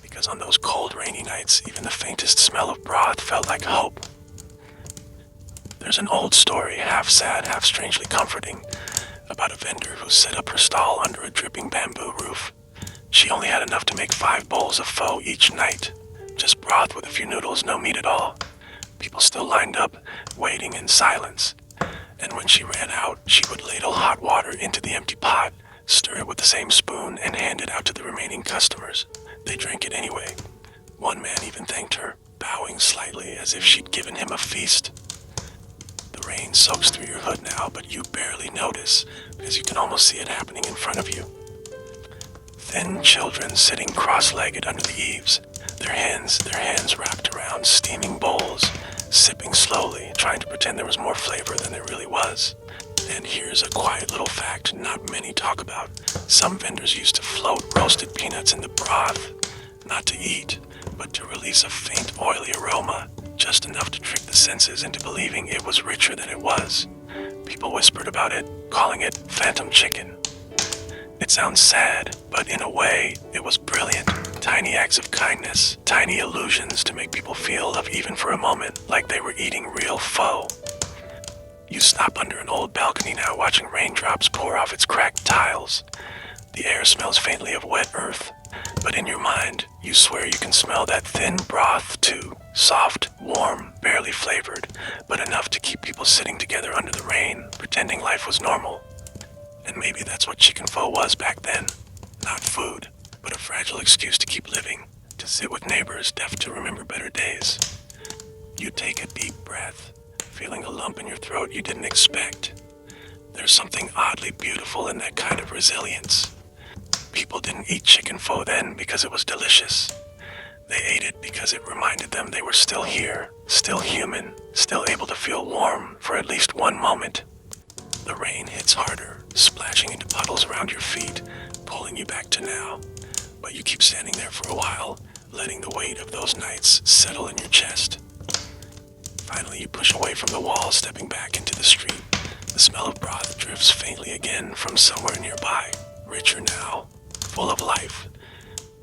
A: Because on those cold, rainy nights, even the faintest smell of broth felt like hope. There's an old story, half sad, half strangely comforting, about a vendor who set up her stall under a dripping bamboo roof. She only had enough to make 5 bowls of pho each night. Just broth with a few noodles, no meat at all. People still lined up, waiting in silence. And when she ran out, she would ladle hot water into the empty pot, stir it with the same spoon, and hand it out to the remaining customers. They drank it anyway. One man even thanked her, bowing slightly as if she'd given him a feast. The rain soaks through your hood now, but you barely notice, because you can almost see it happening in front of you. Thin children sitting cross-legged under the eaves, their hands wrapped around steaming bowls, sipping slowly, trying to pretend there was more flavor than there really was. And here's a quiet little fact not many talk about. Some vendors used to float roasted peanuts in the broth, not to eat, but to release a faint oily aroma, just enough to trick the senses into believing it was richer than it was. People whispered about it, calling it phantom chicken. It sounds sad, but in a way, it was brilliant. Tiny acts of kindness, tiny illusions to make people feel, of even for a moment, like they were eating real pho. You stop under an old balcony now, watching raindrops pour off its cracked tiles. The air smells faintly of wet earth, but in your mind, you swear you can smell that thin broth too. Soft, warm, barely flavored, but enough to keep people sitting together under the rain, pretending life was normal. And maybe that's what chicken pho was back then. Not food, but a fragile excuse to keep living, to sit with neighbors deaf to remember better days. You take a deep breath, feeling a lump in your throat you didn't expect. There's something oddly beautiful in that kind of resilience. People didn't eat chicken pho then because it was delicious. They ate it because it reminded them they were still here, still human, still able to feel warm for at least one moment. The rain hits harder, splashing into puddles around your feet, pulling you back to now. But you keep standing there for a while, letting the weight of those nights settle in your chest. Finally, you push away from the wall, stepping back into the street. The smell of broth drifts faintly again from somewhere nearby, richer now, full of life.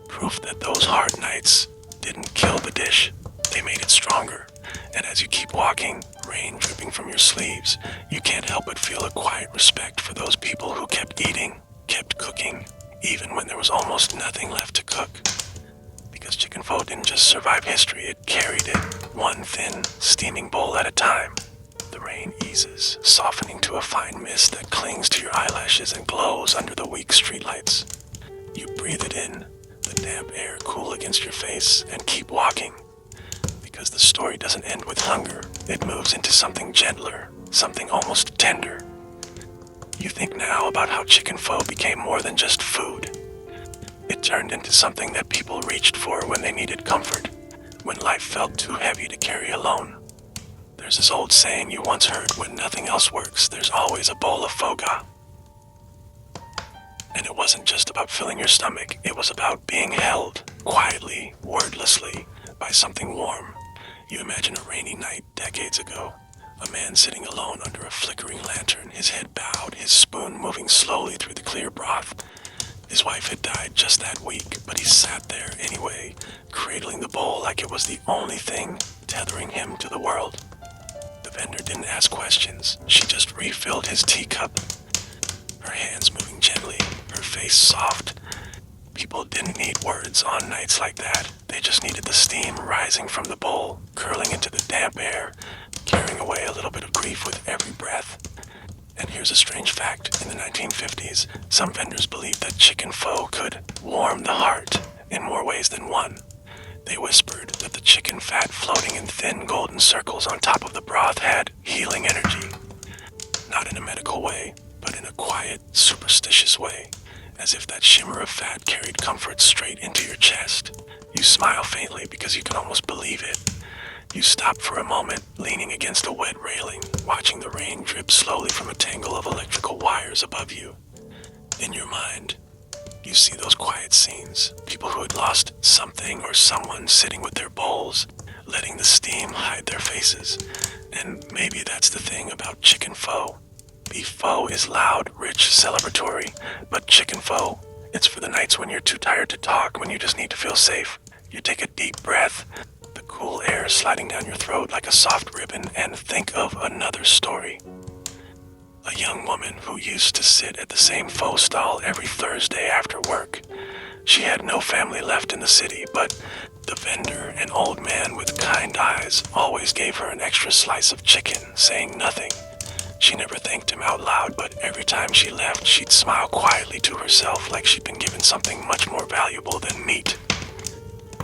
A: Proof that those hard nights didn't kill the dish, they made it stronger. And as you keep walking, rain dripping from your sleeves, you can't help but feel a quiet respect for those people who kept eating, kept cooking, even when there was almost nothing left to cook. Because chicken pho didn't just survive history, it carried it, one thin, steaming bowl at a time. The rain eases, softening to a fine mist that clings to your eyelashes and glows under the weak streetlights. You breathe it in, the damp air cool again. against your face and keep walking. Because the story doesn't end with hunger, it moves into something gentler, something almost tender. You think now about how chicken pho became more than just food. It turned into something that people reached for when they needed comfort, when life felt too heavy to carry alone. There's this old saying you once heard: when nothing else works, there's always a bowl of pho ga. And it wasn't just about filling your stomach, it was about being held, quietly, wordlessly, by something warm. You imagine a rainy night decades ago, a man sitting alone under a flickering lantern, his head bowed, his spoon moving slowly through the clear broth. His wife had died just that week, but he sat there anyway, cradling the bowl like it was the only thing tethering him to the world. The vendor didn't ask questions, she just refilled his teacup, her hands moving gently, her face soft. People didn't need words on nights like that. They just needed the steam rising from the bowl, curling into the damp air, carrying away a little bit of grief with every breath. And here's a strange fact. In the 1950s, some vendors believed that chicken pho could warm the heart in more ways than one. They whispered that the chicken fat floating in thin golden circles on top of the broth had healing energy. Not in a medical way, but in a quiet, superstitious way, as if that shimmer of fat carried comfort straight into your chest. You smile faintly because you can almost believe it. You stop for a moment, leaning against a wet railing, watching the rain drip slowly from a tangle of electrical wires above you. In your mind, you see those quiet scenes, people who had lost something or someone sitting with their bowls, letting the steam hide their faces. And maybe that's the thing about chicken pho. Beef pho is loud, rich, celebratory, but chicken pho, it's for the nights when you're too tired to talk, when you just need to feel safe. You take a deep breath, the cool air sliding down your throat like a soft ribbon, and think of another story. A young woman who used to sit at the same pho stall every Thursday after work. She had no family left in the city, but the vendor, an old man with kind eyes, always gave her an extra slice of chicken, saying nothing. She never thanked him out loud, but every time she left, she'd smile quietly to herself like she'd been given something much more valuable than meat.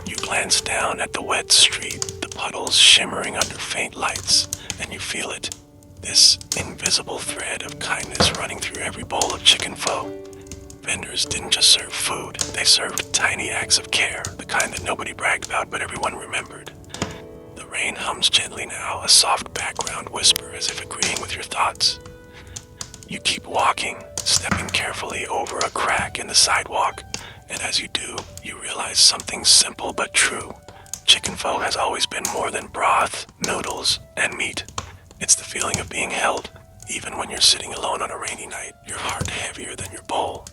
A: You glance down at the wet street, the puddles shimmering under faint lights, and you feel it. This invisible thread of kindness running through every bowl of chicken pho. Vendors didn't just serve food, they served tiny acts of care, the kind that nobody bragged about but everyone remembered. The rain hums gently now, a soft background whisper as if agreeing with your thoughts. You keep walking, stepping carefully over a crack in the sidewalk, and as you do, you realize something simple but true. Chicken pho has always been more than broth, noodles, and meat. It's the feeling of being held, even when you're sitting alone on a rainy night, your heart heavier than your bowl.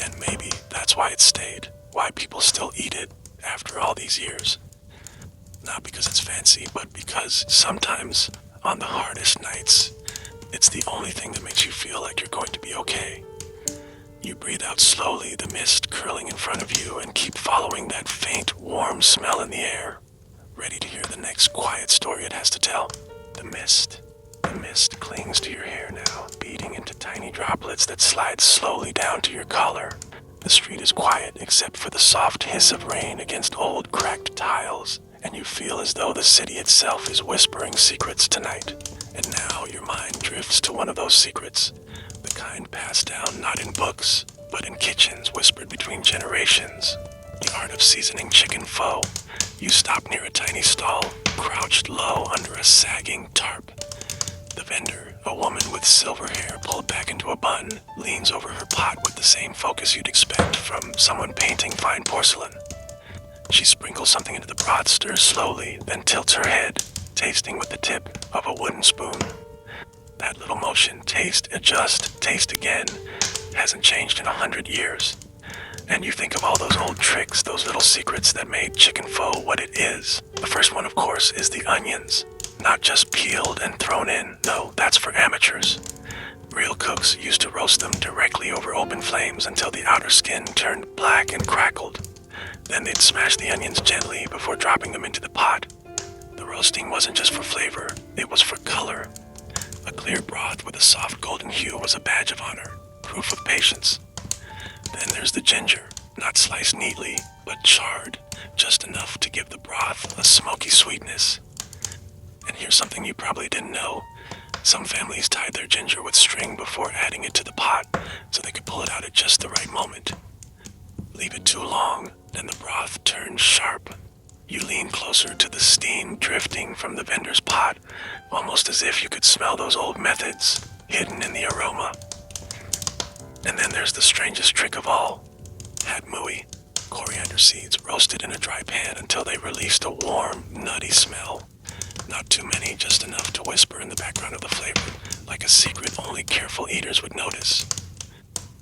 A: And maybe that's why it stayed, why people still eat it after all these years. Not because it's fancy, but because sometimes, on the hardest nights, it's the only thing that makes you feel like you're going to be okay. You breathe out slowly, the mist curling in front of you, and keep following that faint, warm smell in the air, ready to hear the next quiet story it has to tell. The mist clings to your hair now, beating into tiny droplets that slide slowly down to your collar. The street is quiet except for the soft hiss of rain against old cracked tiles, and you feel as though the city itself is whispering secrets tonight. And now your mind drifts to one of those secrets, the kind passed down not in books, but in kitchens whispered between generations. The art of seasoning chicken pho. You stop near a tiny stall, crouched low under a sagging tarp. The vendor, a woman with silver hair pulled back into a bun, leans over her pot with the same focus you'd expect from someone painting fine porcelain. She sprinkles something into the broth, stirs slowly, then tilts her head, tasting with the tip of a wooden spoon. That little motion, taste, adjust, taste again, hasn't changed in 100 years. And you think of all those old tricks, those little secrets that made chicken pho what it is. The first one, of course, is the onions. Not just peeled and thrown in, no, that's for amateurs. Real cooks used to roast them directly over open flames until the outer skin turned black and crackled. Then they'd smash the onions gently before dropping them into the pot. The roasting wasn't just for flavor, it was for color. A clear broth with a soft golden hue was a badge of honor, proof of patience. Then there's the ginger. Not sliced neatly, but charred, just enough to give the broth a smoky sweetness. And here's something you probably didn't know. Some families tied their ginger with string before adding it to the pot, so they could pull it out at just the right moment. Leave it too long, then the broth turns sharp. You lean closer to the steam drifting from the vendor's pot, almost as if you could smell those old methods hidden in the aroma. And then there's the strangest trick of all. Hat mui, coriander seeds roasted in a dry pan until they released a warm, nutty smell. Not too many, just enough to whisper in the background of the flavor, like a secret only careful eaters would notice.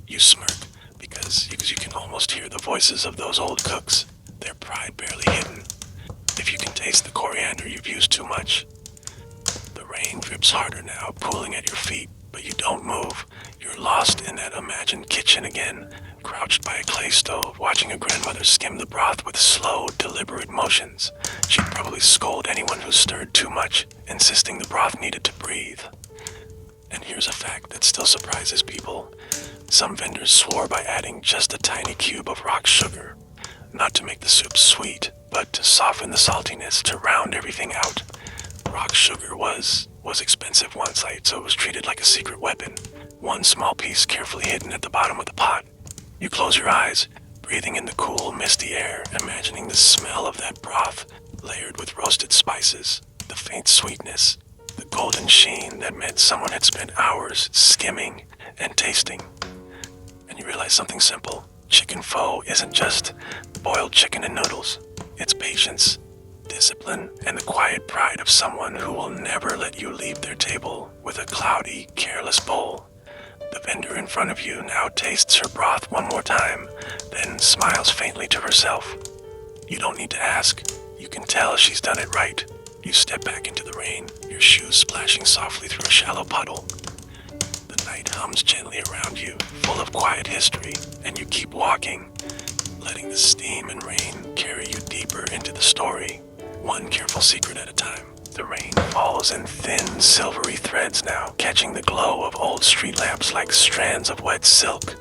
A: You smirk, because you can almost hear the voices of those old cooks, their pride barely hidden. If you can taste the coriander, you've used too much. The rain drips harder now, pooling at your feet, but you don't move. You're lost in that imagined kitchen again, crouched by a clay stove, watching a grandmother skim the broth with slow, deliberate motions. She'd probably scold anyone who stirred too much, insisting the broth needed to breathe. And here's a fact that still surprises people. Some vendors swore by adding just a tiny cube of rock sugar, not to make the soup sweet, but to soften the saltiness, to round everything out. Rock sugar was expensive once, so it was treated like a secret weapon. One small piece carefully hidden at the bottom of the pot. You close your eyes, breathing in the cool, misty air, imagining the smell of that broth, layered with roasted spices, the faint sweetness, the golden sheen that meant someone had spent hours skimming and tasting. And you realize something simple. Chicken pho isn't just boiled chicken and noodles. It's patience, discipline, and the quiet pride of someone who will never let you leave their table with a cloudy, careless bowl. The vendor in front of you now tastes her broth one more time, then smiles faintly to herself. You don't need to ask. You can tell she's done it right. You step back into the rain, your shoes splashing softly through a shallow puddle. The night hums gently around you, full of quiet history, and you keep walking, letting the steam and rain carry you deeper into the story, one careful secret at a time. The rain falls in thin, silvery threads now, catching the glow of old street lamps like strands of wet silk.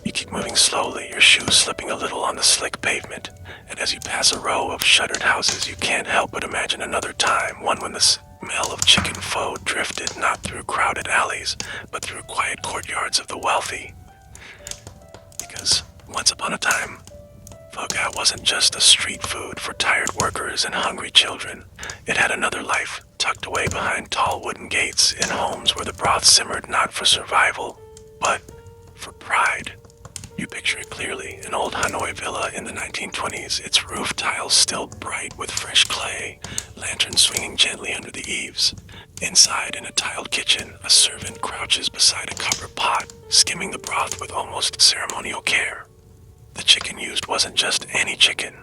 A: You keep moving slowly, your shoes slipping a little on the slick pavement, and as you pass a row of shuttered houses, you can't help but imagine another time, one when the smell of chicken pho drifted not through crowded alleys, but through quiet courtyards of the wealthy. Because once upon a time, pho wasn't just a street food for tired workers and hungry children. It had another life, tucked away behind tall wooden gates in homes where the broth simmered not for survival, but for pride. You picture it clearly, an old Hanoi villa in the 1920s, its roof tiles still bright with fresh clay, lanterns swinging gently under the eaves. Inside, in a tiled kitchen, a servant crouches beside a copper pot, skimming the broth with almost ceremonial care. The chicken used wasn't just any chicken.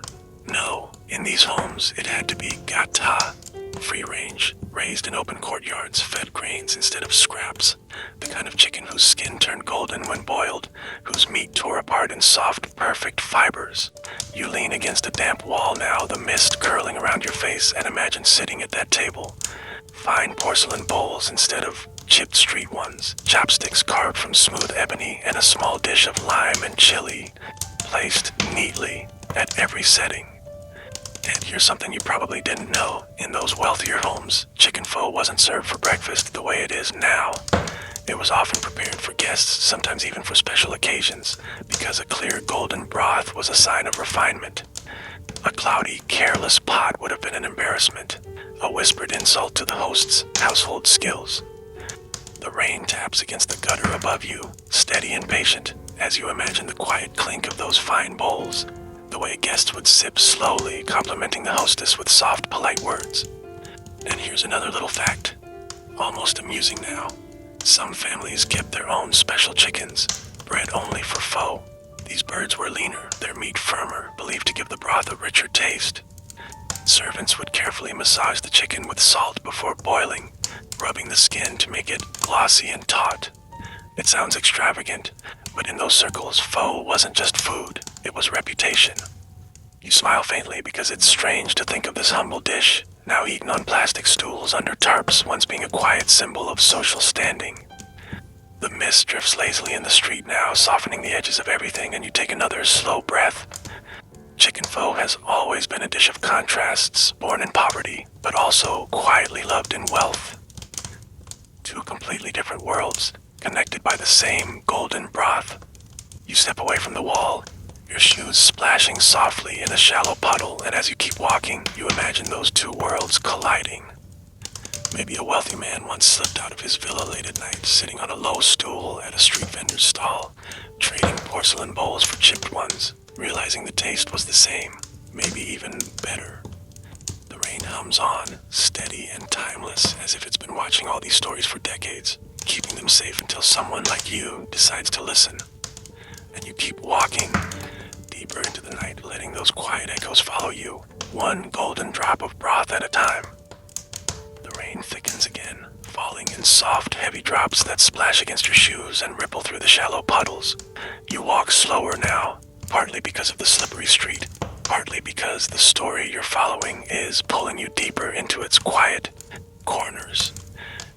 A: No, in these homes, it had to be gata, free range, raised in open courtyards, fed grains instead of scraps. The kind of chicken whose skin turned golden when boiled, whose meat tore apart in soft, perfect fibers. You lean against a damp wall now, the mist curling around your face, and imagine sitting at that table. Fine porcelain bowls instead of chipped street ones, chopsticks carved from smooth ebony, and a small dish of lime and chili, placed neatly at every setting. And here's something you probably didn't know. In those wealthier homes, chicken pho wasn't served for breakfast the way it is now. It was often prepared for guests, sometimes even for special occasions, because a clear golden broth was a sign of refinement. A cloudy, careless pot would have been an embarrassment, a whispered insult to the host's household skills. The rain taps against the gutter above you, steady and patient, as you imagine the quiet clink of those fine bowls, the way guests would sip slowly, complimenting the hostess with soft, polite words. And here's another little fact, almost amusing now. Some families kept their own special chickens, bred only for pho. These birds were leaner, their meat firmer, believed to give the broth a richer taste. Servants would carefully massage the chicken with salt before boiling, rubbing the skin to make it glossy and taut. It sounds extravagant, but in those circles, pho wasn't just food, it was reputation. You smile faintly because it's strange to think of this humble dish, now eaten on plastic stools under tarps, once being a quiet symbol of social standing. The mist drifts lazily in the street now, softening the edges of everything, and you take another slow breath. Chicken pho has always been a dish of contrasts, born in poverty, but also quietly loved in wealth. Two completely different worlds, connected by the same golden broth. You step away from the wall, your shoes splashing softly in a shallow puddle, and as you keep walking, you imagine those two worlds colliding. Maybe a wealthy man once slipped out of his villa late at night, sitting on a low stool at a street vendor's stall, trading porcelain bowls for chipped ones, realizing the taste was the same, maybe even better. The rain hums on, steady and timeless, as if it's been watching all these stories for decades, keeping them safe until someone like you decides to listen. And you keep walking, deeper into the night, letting those quiet echoes follow you, one golden drop of broth at a time. The rain thickens again, falling in soft, heavy drops that splash against your shoes and ripple through the shallow puddles. You walk slower now, partly because of the slippery street, partly because the story you're following is pulling you deeper into its quiet corners.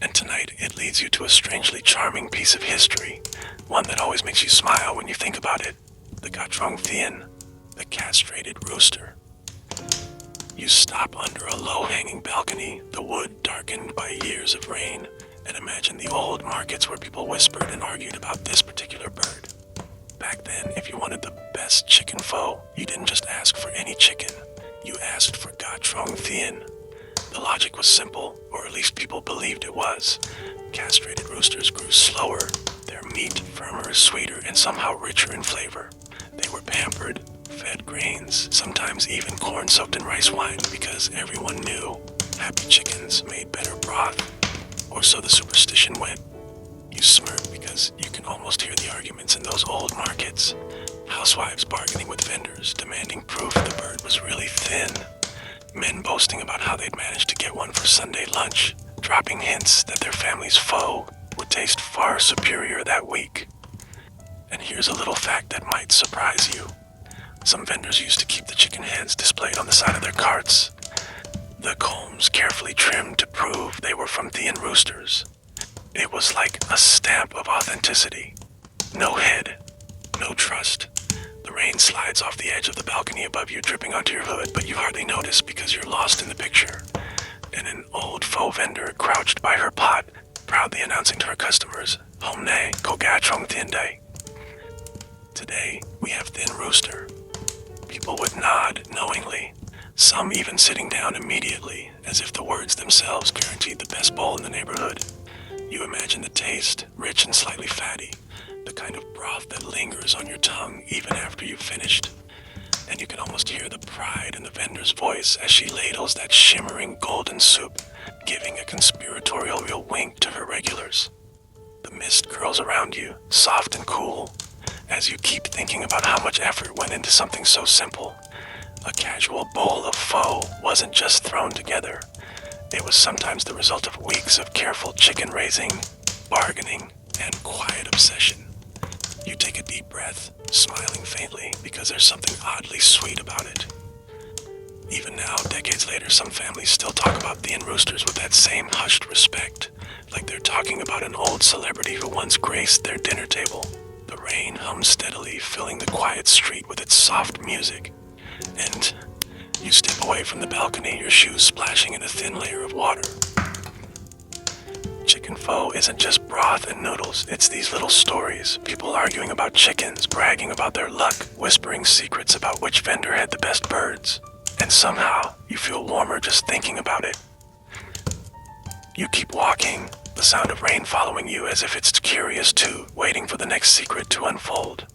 A: And tonight it leads you to a strangely charming piece of history, one that always makes you smile when you think about it. The Ga Trong Thien, the castrated rooster. You stop under a low-hanging balcony, the wood darkened by years of rain, and imagine the old markets where people whispered and argued about this particular bird. Back then, if you wanted the best chicken pho, you didn't just ask for any chicken. You asked for Ga Trong Thien. The logic was simple, or at least people believed it was. Castrated roosters grew slower, their meat firmer, sweeter, and somehow richer in flavor. They were pampered, fed grains, sometimes even corn soaked in rice wine, because everyone knew happy chickens made better broth. Or so the superstition went. You smirk because you can almost hear the arguments in those old markets. Housewives bargaining with vendors, demanding proof the bird was really thin. Men boasting about how they'd managed to get one for Sunday lunch, dropping hints that their family's pho would taste far superior that week. And here's a little fact that might surprise you. Some vendors used to keep the chicken heads displayed on the side of their carts. The combs carefully trimmed to prove they were from Thien roosters. It was like a stamp of authenticity. No head, no trust. The rain slides off the edge of the balcony above you, dripping onto your hood, but you hardly notice because you're lost in the picture. And an old pho vendor crouched by her pot, proudly announcing to her customers, "Hôm nay có Ga Trong Thien Day." Today, we have Thin Rooster. People would nod knowingly, some even sitting down immediately, as if the words themselves guaranteed the best bowl in the neighborhood. You imagine the taste, rich and slightly fatty, the kind of broth that lingers on your tongue even after you've finished. And you can almost hear the pride in the vendor's voice as she ladles that shimmering golden soup, giving a conspiratorial real wink to her regulars. The mist curls around you, soft and cool, as you keep thinking about how much effort went into something so simple. A casual bowl of pho wasn't just thrown together. It was sometimes the result of weeks of careful chicken raising, bargaining, and quiet obsession. You take a deep breath, smiling faintly because there's something oddly sweet about it. Even now, decades later, some families still talk about Thien roosters with that same hushed respect, like they're talking about an old celebrity who once graced their dinner table. The rain hums steadily, filling the quiet street with its soft music. And you step away from the balcony, your shoes splashing in a thin layer of water. Chicken pho isn't just broth and noodles, it's these little stories. People arguing about chickens, bragging about their luck, whispering secrets about which vendor had the best birds. And somehow, you feel warmer just thinking about it. You keep walking, the sound of rain following you as if it's curious too, waiting for the next secret to unfold.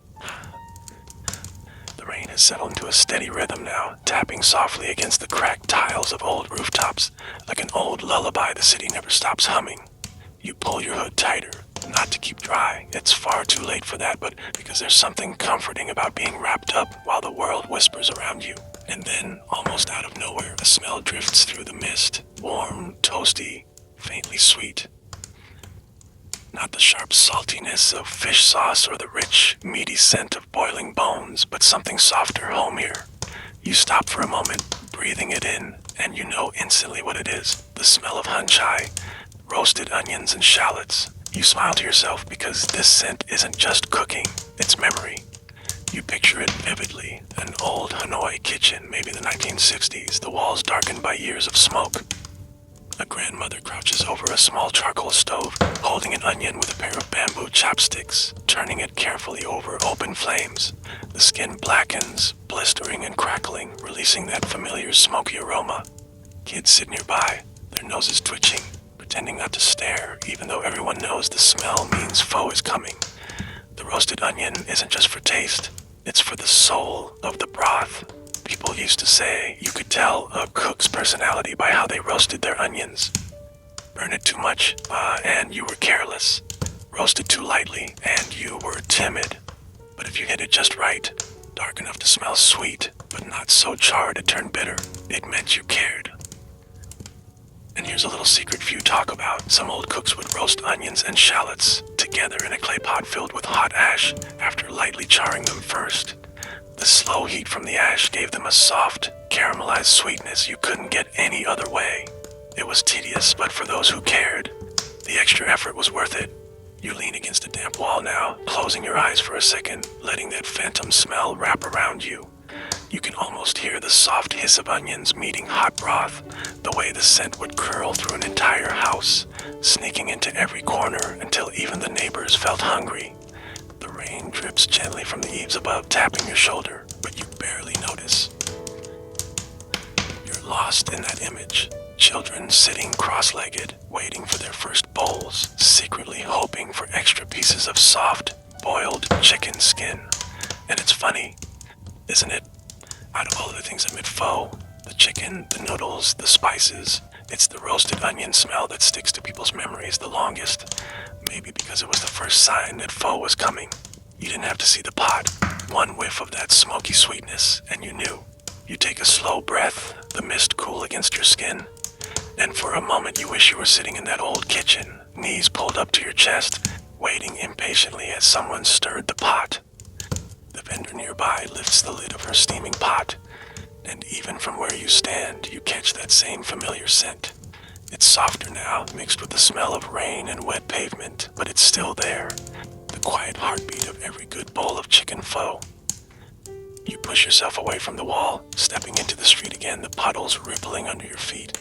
A: The rain has settled into a steady rhythm now, tapping softly against the cracked tiles of old rooftops, like an old lullaby the city never stops humming. You pull your hood tighter, not to keep dry, it's far too late for that, but because there's something comforting about being wrapped up while the world whispers around you. And then, almost out of nowhere, a smell drifts through the mist, warm, toasty, faintly sweet. Not the sharp saltiness of fish sauce or the rich, meaty scent of boiling bones, but something softer, homier. You stop for a moment, breathing it in, and you know instantly what it is. The smell of han chai, roasted onions and shallots, You smile to yourself because this scent isn't just cooking, it's memory. You picture it vividly, an old Hanoi kitchen, maybe the 1960s, the walls darkened by years of smoke. A grandmother crouches over a small charcoal stove, holding an onion with a pair of bamboo chopsticks, turning it carefully over open flames. The skin blackens, blistering and crackling, releasing that familiar smoky aroma. Kids sit nearby, their noses twitching, pretending not to stare, even though everyone knows the smell means pho is coming. The roasted onion isn't just for taste, it's for the soul of the broth. People used to say you could tell a cook's personality by how they roasted their onions. Burn it too much, and you were careless. Roast it too lightly, and you were timid. But if you hit it just right, dark enough to smell sweet, but not so charred it turned bitter, it meant you cared. And here's a little secret few talk about. Some old cooks would roast onions and shallots together in a clay pot filled with hot ash after lightly charring them first. The slow heat from the ash gave them a soft, caramelized sweetness you couldn't get any other way. It was tedious, but for those who cared, the extra effort was worth it. You lean against a damp wall now, closing your eyes for a second, letting that phantom smell wrap around you. You can almost hear the soft hiss of onions meeting hot broth, the way the scent would curl through an entire house, sneaking into every corner until even the neighbors felt hungry. The rain drips gently from the eaves above, tapping your shoulder, but you barely notice. You're lost in that image. Children sitting cross-legged, waiting for their first bowls, secretly hoping for extra pieces of soft, boiled chicken skin. And it's funny, isn't it? Out of all of the things that made pho, the chicken, the noodles, the spices, it's the roasted onion smell that sticks to people's memories the longest. Maybe because it was the first sign that pho was coming. You didn't have to see the pot. One whiff of that smoky sweetness, and you knew. You take a slow breath, the mist cool against your skin, and for a moment you wish you were sitting in that old kitchen, knees pulled up to your chest, waiting impatiently as someone stirred the pot. The vendor nearby lifts the lid of her steaming pot, and even from where you stand, you catch that same familiar scent. It's softer now, mixed with the smell of rain and wet pavement, but it's still there, the quiet heartbeat of every good bowl of chicken pho. You push yourself away from the wall, stepping into the street again, the puddles rippling under your feet.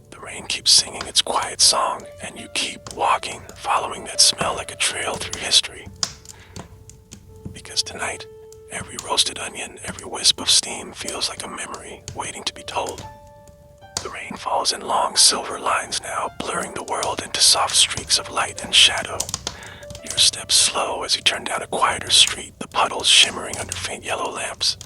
A: The rain keeps singing its quiet song, and you keep walking, following that smell like a trail through history. Because tonight, every roasted onion, every wisp of steam feels like a memory waiting to be told. The rain falls in long silver lines now, blurring the world into soft streaks of light and shadow. Your steps slow as you turn down a quieter street, the puddles shimmering under faint yellow lamps.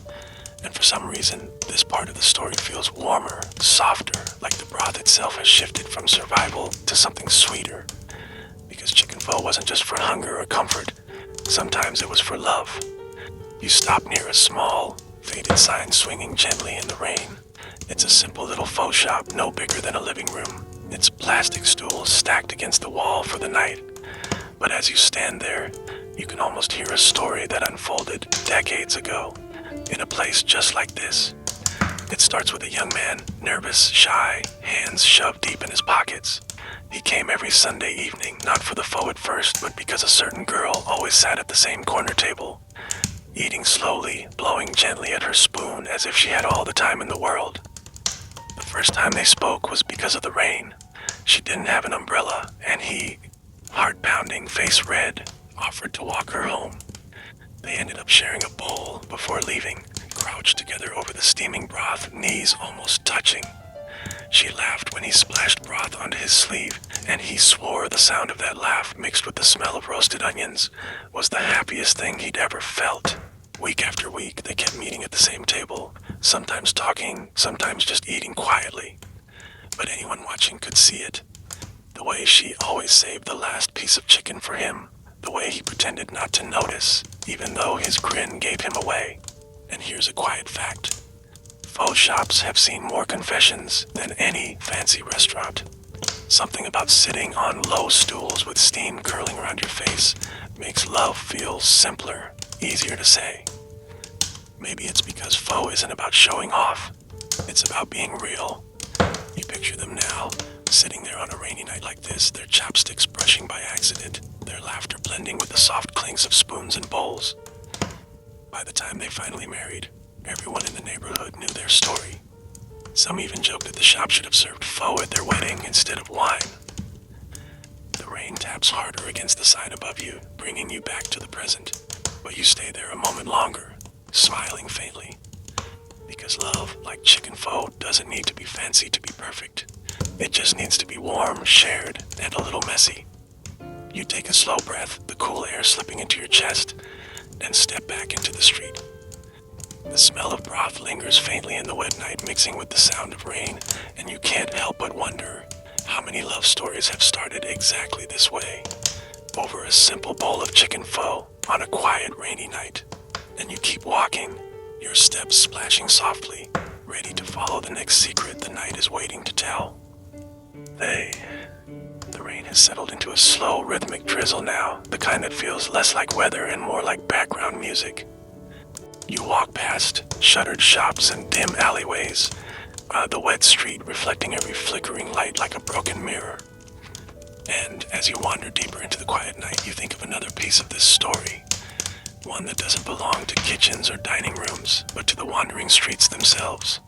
A: And for some reason, this part of the story feels warmer, softer, like the broth itself has shifted from survival to something sweeter. Because chicken pho wasn't just for hunger or comfort, sometimes it was for love. You stop near a small, faded sign swinging gently in the rain. It's a simple little pho shop, no bigger than a living room. Its plastic stools stacked against the wall for the night. But as you stand there, you can almost hear a story that unfolded decades ago, in a place just like this. It starts with a young man, nervous, shy, hands shoved deep in his pockets. He came every Sunday evening, not for the pho at first, but because a certain girl always sat at the same corner table, eating slowly, blowing gently at her spoon as if she had all the time in the world. The first time they spoke was because of the rain. She didn't have an umbrella, and he, heart-pounding, face red, offered to walk her home. They ended up sharing a bowl before leaving, crouched together over the steaming broth, knees almost touching. She laughed when he splashed broth onto his sleeve, and he swore the sound of that laugh, mixed with the smell of roasted onions, was the happiest thing he'd ever felt. Week after week, they kept meeting at the same table, sometimes talking, sometimes just eating quietly. But anyone watching could see it. The way she always saved the last piece of chicken for him, the way he pretended not to notice, even though his grin gave him away. And here's a quiet fact. Pho shops have seen more confessions than any fancy restaurant. Something about sitting on low stools with steam curling around your face makes love feel simpler, easier to say. Maybe it's because pho isn't about showing off. It's about being real. You picture them now, Sitting there on a rainy night like this, their chopsticks brushing by accident, their laughter blending with the soft clinks of spoons and bowls. By the time they finally married, everyone in the neighborhood knew their story. Some even joked that the shop should have served pho at their wedding instead of wine. The rain taps harder against the sign above you, bringing you back to the present. But you stay there a moment longer, smiling faintly. Because love, like chicken pho, doesn't need to be fancy to be perfect. It just needs to be warm, shared, and a little messy. You take a slow breath, the cool air slipping into your chest, and step back into the street. The smell of broth lingers faintly in the wet night, mixing with the sound of rain, and you can't help but wonder how many love stories have started exactly this way, over a simple bowl of chicken pho on a quiet rainy night. And you keep walking, your steps splashing softly, ready to follow the next secret the night is waiting to tell. The rain has settled into a slow, rhythmic drizzle now, the kind that feels less like weather and more like background music. You walk past shuttered shops and dim alleyways, the wet street reflecting every flickering light like a broken mirror. And as you wander deeper into the quiet night, you think of another piece of this story, one that doesn't belong to kitchens or dining rooms, but to the wandering streets themselves.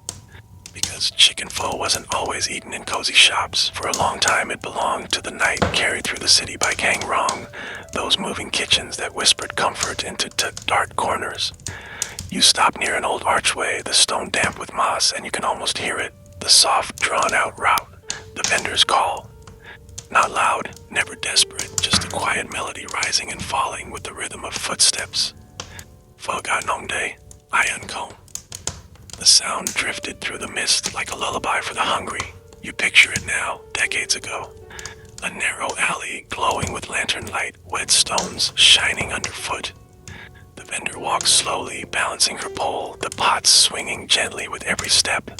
A: Because chicken pho wasn't always eaten in cozy shops. For a long time it belonged to the night carried through the city by gang rong, those moving kitchens that whispered comfort into dark corners. You stop near an old archway, the stone damp with moss, and you can almost hear it, the soft, drawn-out route, the vendor's call. Not loud, never desperate, just a quiet melody rising and falling with the rhythm of footsteps. Pho ga nong day, Ian Kong. The sound drifted through the mist like a lullaby for the hungry. You picture it now, decades ago. A narrow alley glowing with lantern light, wet stones shining underfoot. The vendor walks slowly, balancing her pole, the pots swinging gently with every step.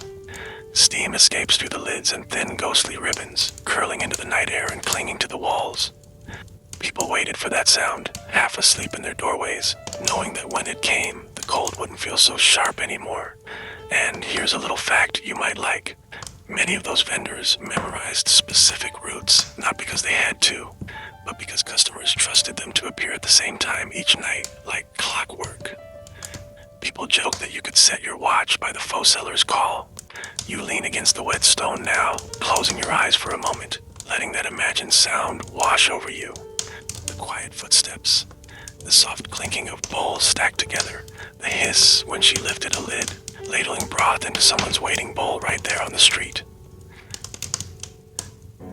A: Steam escapes through the lids and thin ghostly ribbons, curling into the night air and clinging to the walls. People waited for that sound, half asleep in their doorways, knowing that when it came, the cold wouldn't feel so sharp anymore. And here's a little fact you might like. Many of those vendors memorized specific routes, not because they had to, but because customers trusted them to appear at the same time each night, like clockwork. People joke that you could set your watch by the pho seller's call. You lean against the wet stone now, closing your eyes for a moment, letting that imagined sound wash over you. The quiet footsteps, the soft clinking of bowls stacked together, the hiss when she lifted a lid, ladling broth into someone's waiting bowl right there on the street.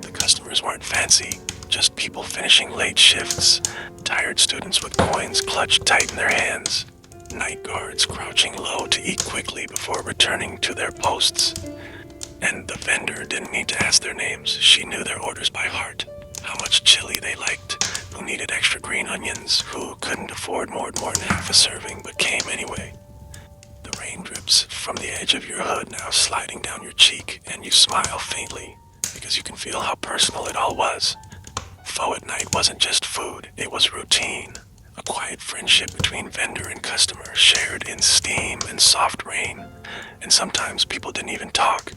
A: The customers weren't fancy, just people finishing late shifts, tired students with coins clutched tight in their hands, night guards crouching low to eat quickly before returning to their posts. And the vendor didn't need to ask their names. She knew their orders by heart, how much chili they liked, who needed extra green onions, who couldn't afford more than half a serving but came anyway. The rain drips from the edge of your hood now sliding down your cheek, and you smile faintly because you can feel how personal it all was. Pho at night wasn't just food, it was routine. A quiet friendship between vendor and customer, shared in steam and soft rain. And sometimes people didn't even talk.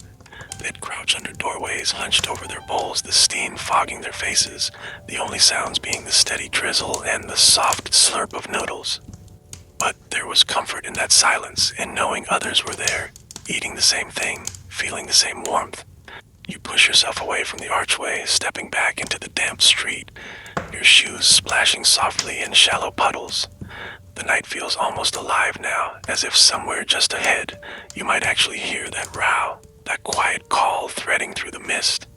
A: They'd crouch under doorways, hunched over their bowls, the steam fogging their faces, the only sounds being the steady drizzle and the soft slurp of noodles. But there was comfort in that silence, in knowing others were there, eating the same thing, feeling the same warmth. You push yourself away from the archway, stepping back into the damp street, your shoes splashing softly in shallow puddles. The night feels almost alive now, as if somewhere just ahead, you might actually hear that row, that quiet call threading through the mist.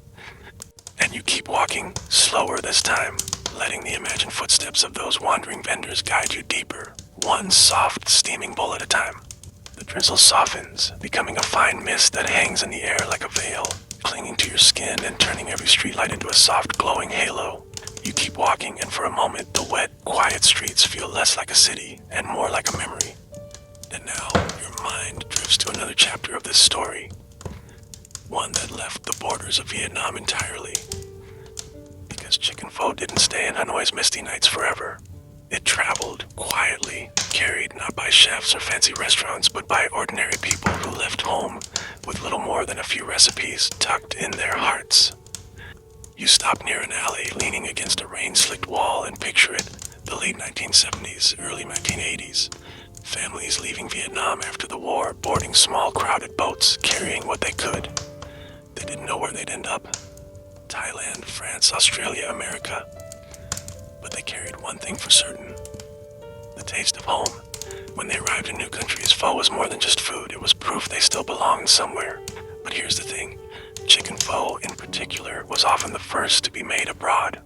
A: And you keep walking, slower this time, letting the imagined footsteps of those wandering vendors guide you deeper, one soft, steaming bowl at a time. The drizzle softens, becoming a fine mist that hangs in the air like a veil, clinging to your skin and turning every streetlight into a soft, glowing halo. You keep walking, and for a moment, the wet, quiet streets feel less like a city and more like a memory. And now, your mind drifts to another chapter of this story, one that left the borders of Vietnam entirely. Because chicken pho didn't stay in Hanoi's misty nights forever. It traveled quietly, carried not by chefs or fancy restaurants, but by ordinary people who left home with little more than a few recipes tucked in their hearts. You stop near an alley, leaning against a rain-slicked wall, and picture it, the late 1970s, early 1980s. Families leaving Vietnam after the war, boarding small crowded boats, carrying what they could. They didn't know where they'd end up. Thailand, France, Australia, America. But they carried one thing for certain: the taste of home. When they arrived in new countries, pho was more than just food. It was proof they still belonged somewhere. But here's the thing. Chicken pho, in particular, was often the first to be made abroad.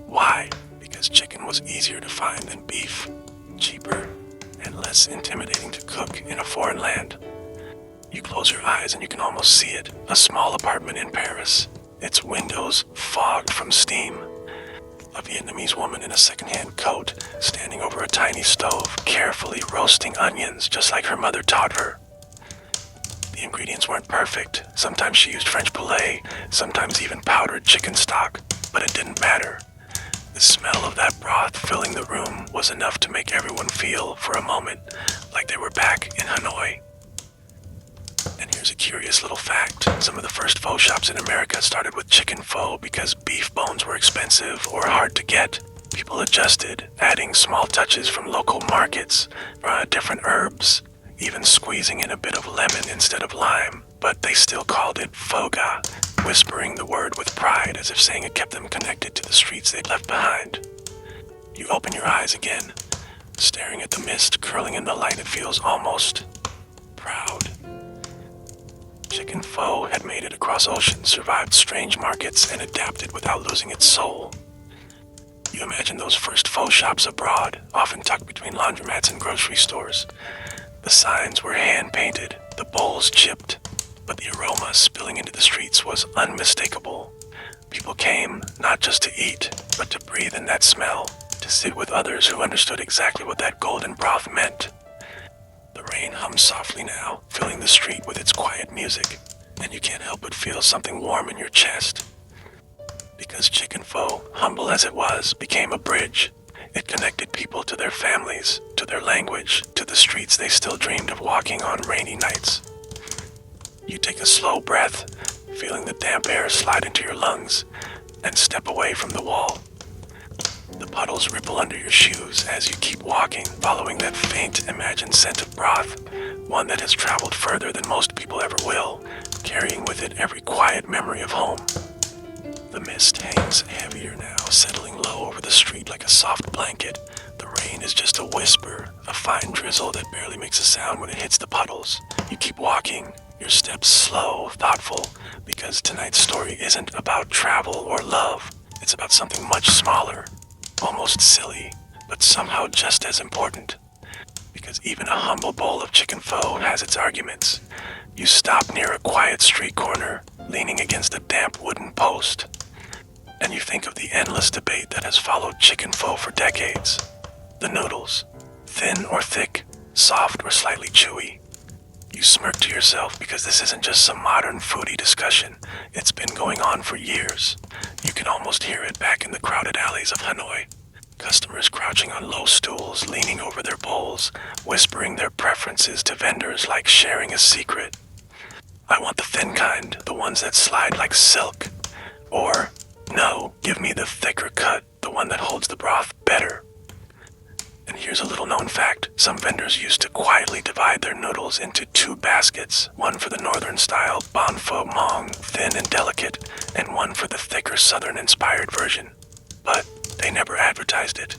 A: Why? Because chicken was easier to find than beef, cheaper, and less intimidating to cook in a foreign land. You close your eyes and you can almost see it. A small apartment in Paris, its windows fogged from steam. A Vietnamese woman in a second-hand coat, standing over a tiny stove, carefully roasting onions just like her mother taught her. The ingredients weren't perfect. Sometimes she used French poulet, sometimes even powdered chicken stock, but it didn't matter. The smell of that broth filling the room was enough to make everyone feel, for a moment, like they were back in Hanoi. And here's a curious little fact. Some of the first pho shops in America started with chicken pho because beef bones were expensive or hard to get. People adjusted, adding small touches from local markets, different herbs, even squeezing in a bit of lemon instead of lime, but they still called it pho ga, whispering the word with pride as if saying it kept them connected to the streets they'd left behind. You open your eyes again, staring at the mist curling in the light. It feels almost proud. Chicken pho had made it across oceans, survived strange markets, and adapted without losing its soul. You imagine those first pho shops abroad, often tucked between laundromats and grocery stores. The signs were hand-painted, the bowls chipped, but the aroma spilling into the streets was unmistakable. People came not just to eat, but to breathe in that smell, to sit with others who understood exactly what that golden broth meant. The rain hums softly now, filling the street with its quiet music, and you can't help but feel something warm in your chest. Because chicken pho, humble as it was, became a bridge. It connected people to their families, to their language, to the streets they still dreamed of walking on rainy nights. You take a slow breath, feeling the damp air slide into your lungs, and step away from the wall. The puddles ripple under your shoes as you keep walking, following that faint, imagined scent of broth, one that has traveled further than most people ever will, carrying with it every quiet memory of home. The mist hangs heavier now, settling low over the street like a soft blanket. The rain is just a whisper, a fine drizzle that barely makes a sound when it hits the puddles. You keep walking, your steps slow, thoughtful, because tonight's story isn't about travel or love. It's about something much smaller, almost silly, but somehow just as important. Because even a humble bowl of chicken pho has its arguments. You stop near a quiet street corner, leaning against a damp wooden post, and you think of the endless debate that has followed chicken pho for decades. The noodles, thin or thick, soft or slightly chewy. You smirk to yourself because this isn't just some modern foodie discussion. It's been going on for years. You can almost hear it back in the crowded alleys of Hanoi. Customers crouching on low stools, leaning over their bowls, whispering their preferences to vendors like sharing a secret. I want the thin kind, the ones that slide like silk. Or, no, give me the thicker cut, the one that holds the broth better. And here's a little known fact. Some vendors used to quietly divide their noodles into two baskets, one for the northern style Ban Pho Mong, thin and delicate, and one for the thicker southern-inspired version. But they never advertised it.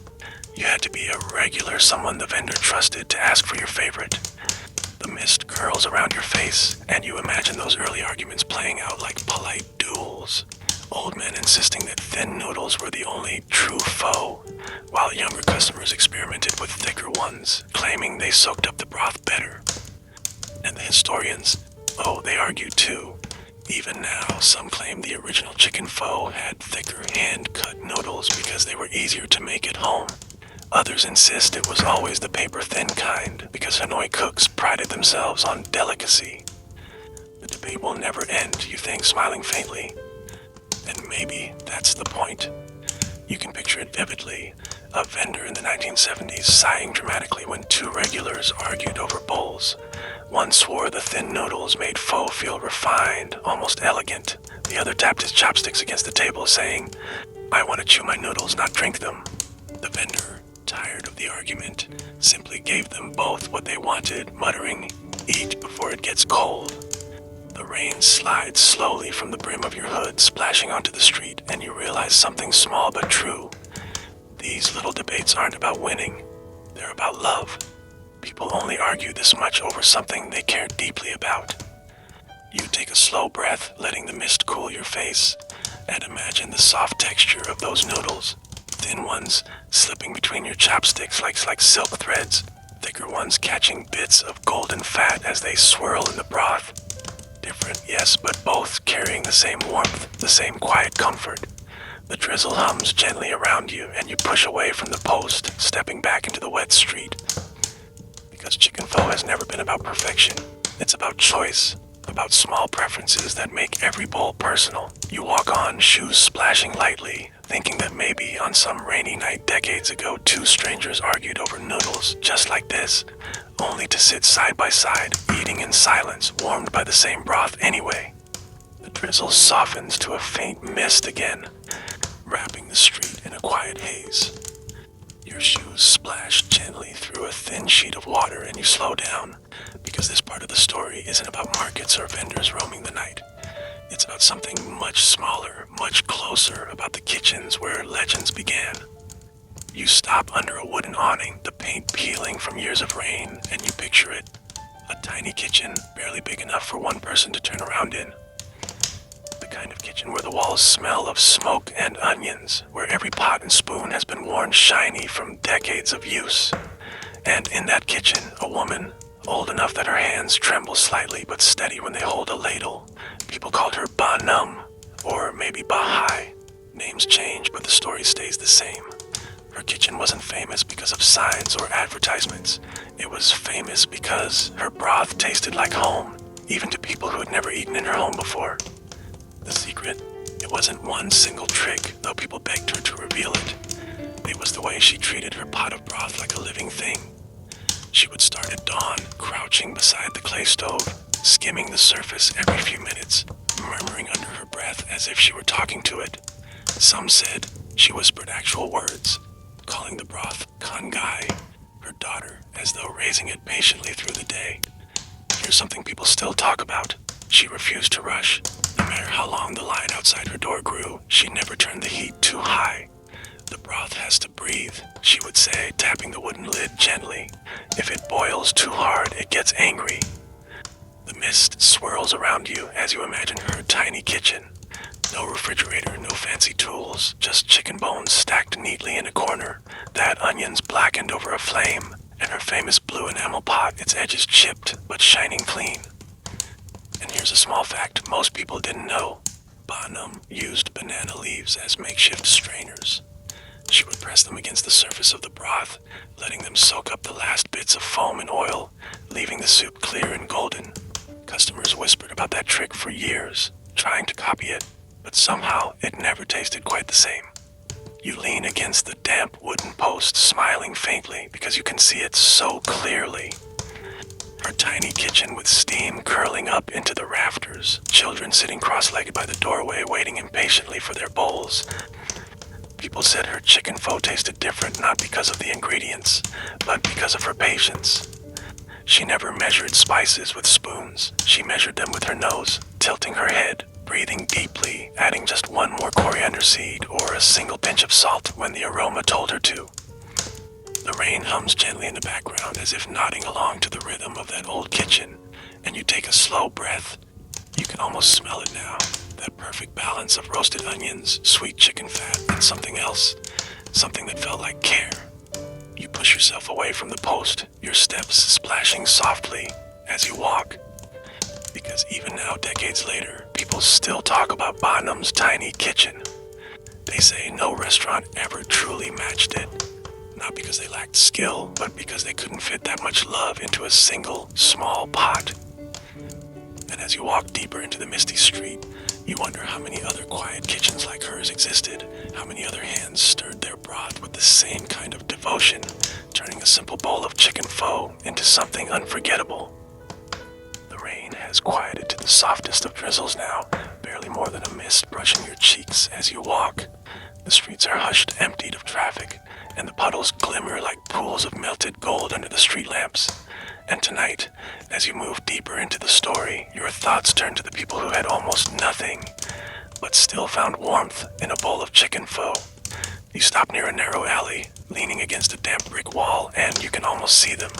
A: You had to be a regular, someone the vendor trusted, to ask for your favorite. The mist curls around your face, and you imagine those early arguments playing out like polite duels. Old men insisting that thin noodles were the only true pho, while younger customers experimented with thicker ones, claiming they soaked up the broth better. And the historians, oh, they argued too. Even now, some claim the original chicken pho had thicker hand-cut noodles because they were easier to make at home. Others insist it was always the paper-thin kind because Hanoi cooks prided themselves on delicacy. The debate will never end, you think, smiling faintly. And maybe that's the point. You can picture it vividly. A vendor in the 1970s sighing dramatically when two regulars argued over bowls. One swore the thin noodles made pho feel refined, almost elegant. The other tapped his chopsticks against the table, saying, "I want to chew my noodles, not drink them." The vendor, tired of the argument, simply gave them both what they wanted, muttering, "Eat before it gets cold." The rain slides slowly from the brim of your hood, splashing onto the street, and you realize something small but true. These little debates aren't about winning. They're about love. People only argue this much over something they care deeply about. You take a slow breath, letting the mist cool your face, and imagine the soft texture of those noodles. Thin ones slipping between your chopsticks like silk threads, thicker ones catching bits of golden fat as they swirl in the broth. Different, yes, but both carrying the same warmth, the same quiet comfort. The drizzle hums gently around you, and you push away from the post, stepping back into the wet street. Because chicken pho has never been about perfection. It's about choice, about small preferences that make every bowl personal. You walk on, shoes splashing lightly, thinking that maybe on some rainy night decades ago, two strangers argued over noodles just like this, only to sit side by side, eating in silence, warmed by the same broth anyway. The drizzle softens to a faint mist again, wrapping the street in a quiet haze. Your shoes splash gently through a thin sheet of water, and you slow down, because this part of the story isn't about markets or vendors roaming the night. It's about something much smaller, much closer, about the kitchens where legends began. You stop under a wooden awning, the paint peeling from years of rain, and you picture it. A tiny kitchen, barely big enough for one person to turn around in. The kind of kitchen where the walls smell of smoke and onions, where every pot and spoon has been worn shiny from decades of use. And in that kitchen, a woman, old enough that her hands tremble slightly but steady when they hold a ladle. People called her Ba Num, or maybe Ba Hai. Names change, but the story stays the same. Her kitchen wasn't famous because of signs or advertisements. It was famous because her broth tasted like home, even to people who had never eaten in her home before. The secret, it wasn't one single trick, though people begged her to reveal it. It was the way she treated her pot of broth like a living thing. She would start at dawn, crouching beside the clay stove, skimming the surface every few minutes, murmuring under her breath as if she were talking to it. Some said she whispered actual words, calling the broth Kangai, her daughter, as though raising it patiently through the day. Here's something people still talk about. She refused to rush. No matter how long the line outside her door grew, she never turned the heat too high. "The broth has to breathe," she would say, tapping the wooden lid gently. "If it boils too hard, it gets angry." The mist swirls around you as you imagine her tiny kitchen. No refrigerator, no fancy tools, just chicken bones stacked neatly in a corner, that onions blackened over a flame, and her famous blue enamel pot, its edges chipped but shining clean. And here's a small fact most people didn't know. Ba Num used banana leaves as makeshift strainers. She would press them against the surface of the broth, letting them soak up the last bits of foam and oil, leaving the soup clear and golden. Customers whispered about that trick for years, trying to copy it, but somehow it never tasted quite the same. You lean against the damp wooden post, smiling faintly because you can see it so clearly. Her tiny kitchen with steam curling up into the rafters, children sitting cross-legged by the doorway waiting impatiently for their bowls. People said her chicken pho tasted different not because of the ingredients, but because of her patience. She never measured spices with spoons. She measured them with her nose, tilting her head, breathing deeply, adding just one more coriander seed or a single pinch of salt when the aroma told her to. The rain hums gently in the background as if nodding along to the rhythm of that old kitchen, and you take a slow breath. You can almost smell it now, that perfect balance of roasted onions, sweet chicken fat, and something else, something that felt like care. You push yourself away from the post, your steps splashing softly as you walk. Because even now, decades later, people still talk about Ba Num's tiny kitchen. They say no restaurant ever truly matched it. Not because they lacked skill, but because they couldn't fit that much love into a single, small pot. And as you walk deeper into the misty street, you wonder how many other quiet kitchens like hers existed, how many other hands stirred their broth with the same kind of devotion, turning a simple bowl of chicken pho into something unforgettable. The rain has quieted to the softest of drizzles now, barely more than a mist brushing your cheeks as you walk. The streets are hushed, emptied of traffic, and the puddles glimmer like pools of melted gold under the street lamps. And tonight, as you move deeper into the story, your thoughts turn to the people who had almost nothing, but still found warmth in a bowl of chicken pho. You stop near a narrow alley, leaning against a damp brick wall, and you can almost see them.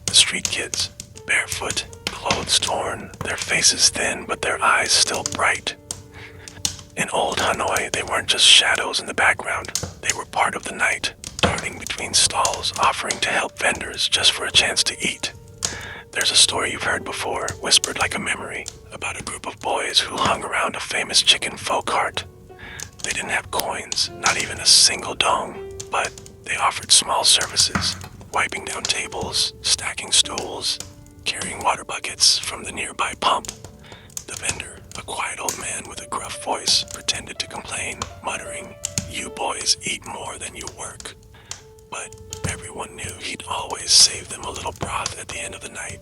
A: The street kids, barefoot, clothes torn, their faces thin, but their eyes still bright. In old Hanoi, they weren't just shadows in the background. They were part of the night, darting between stalls, offering to help vendors just for a chance to eat. There's a story you've heard before, whispered like a memory, about a group of boys who hung around a famous chicken pho cart. They didn't have coins, not even a single dong, but they offered small services, wiping down tables, stacking stools, carrying water buckets from the nearby pump. The vendor, a quiet old man with a gruff voice, pretended to complain, muttering, "You boys eat more than you work." But everyone knew he'd always save them a little broth at the end of the night.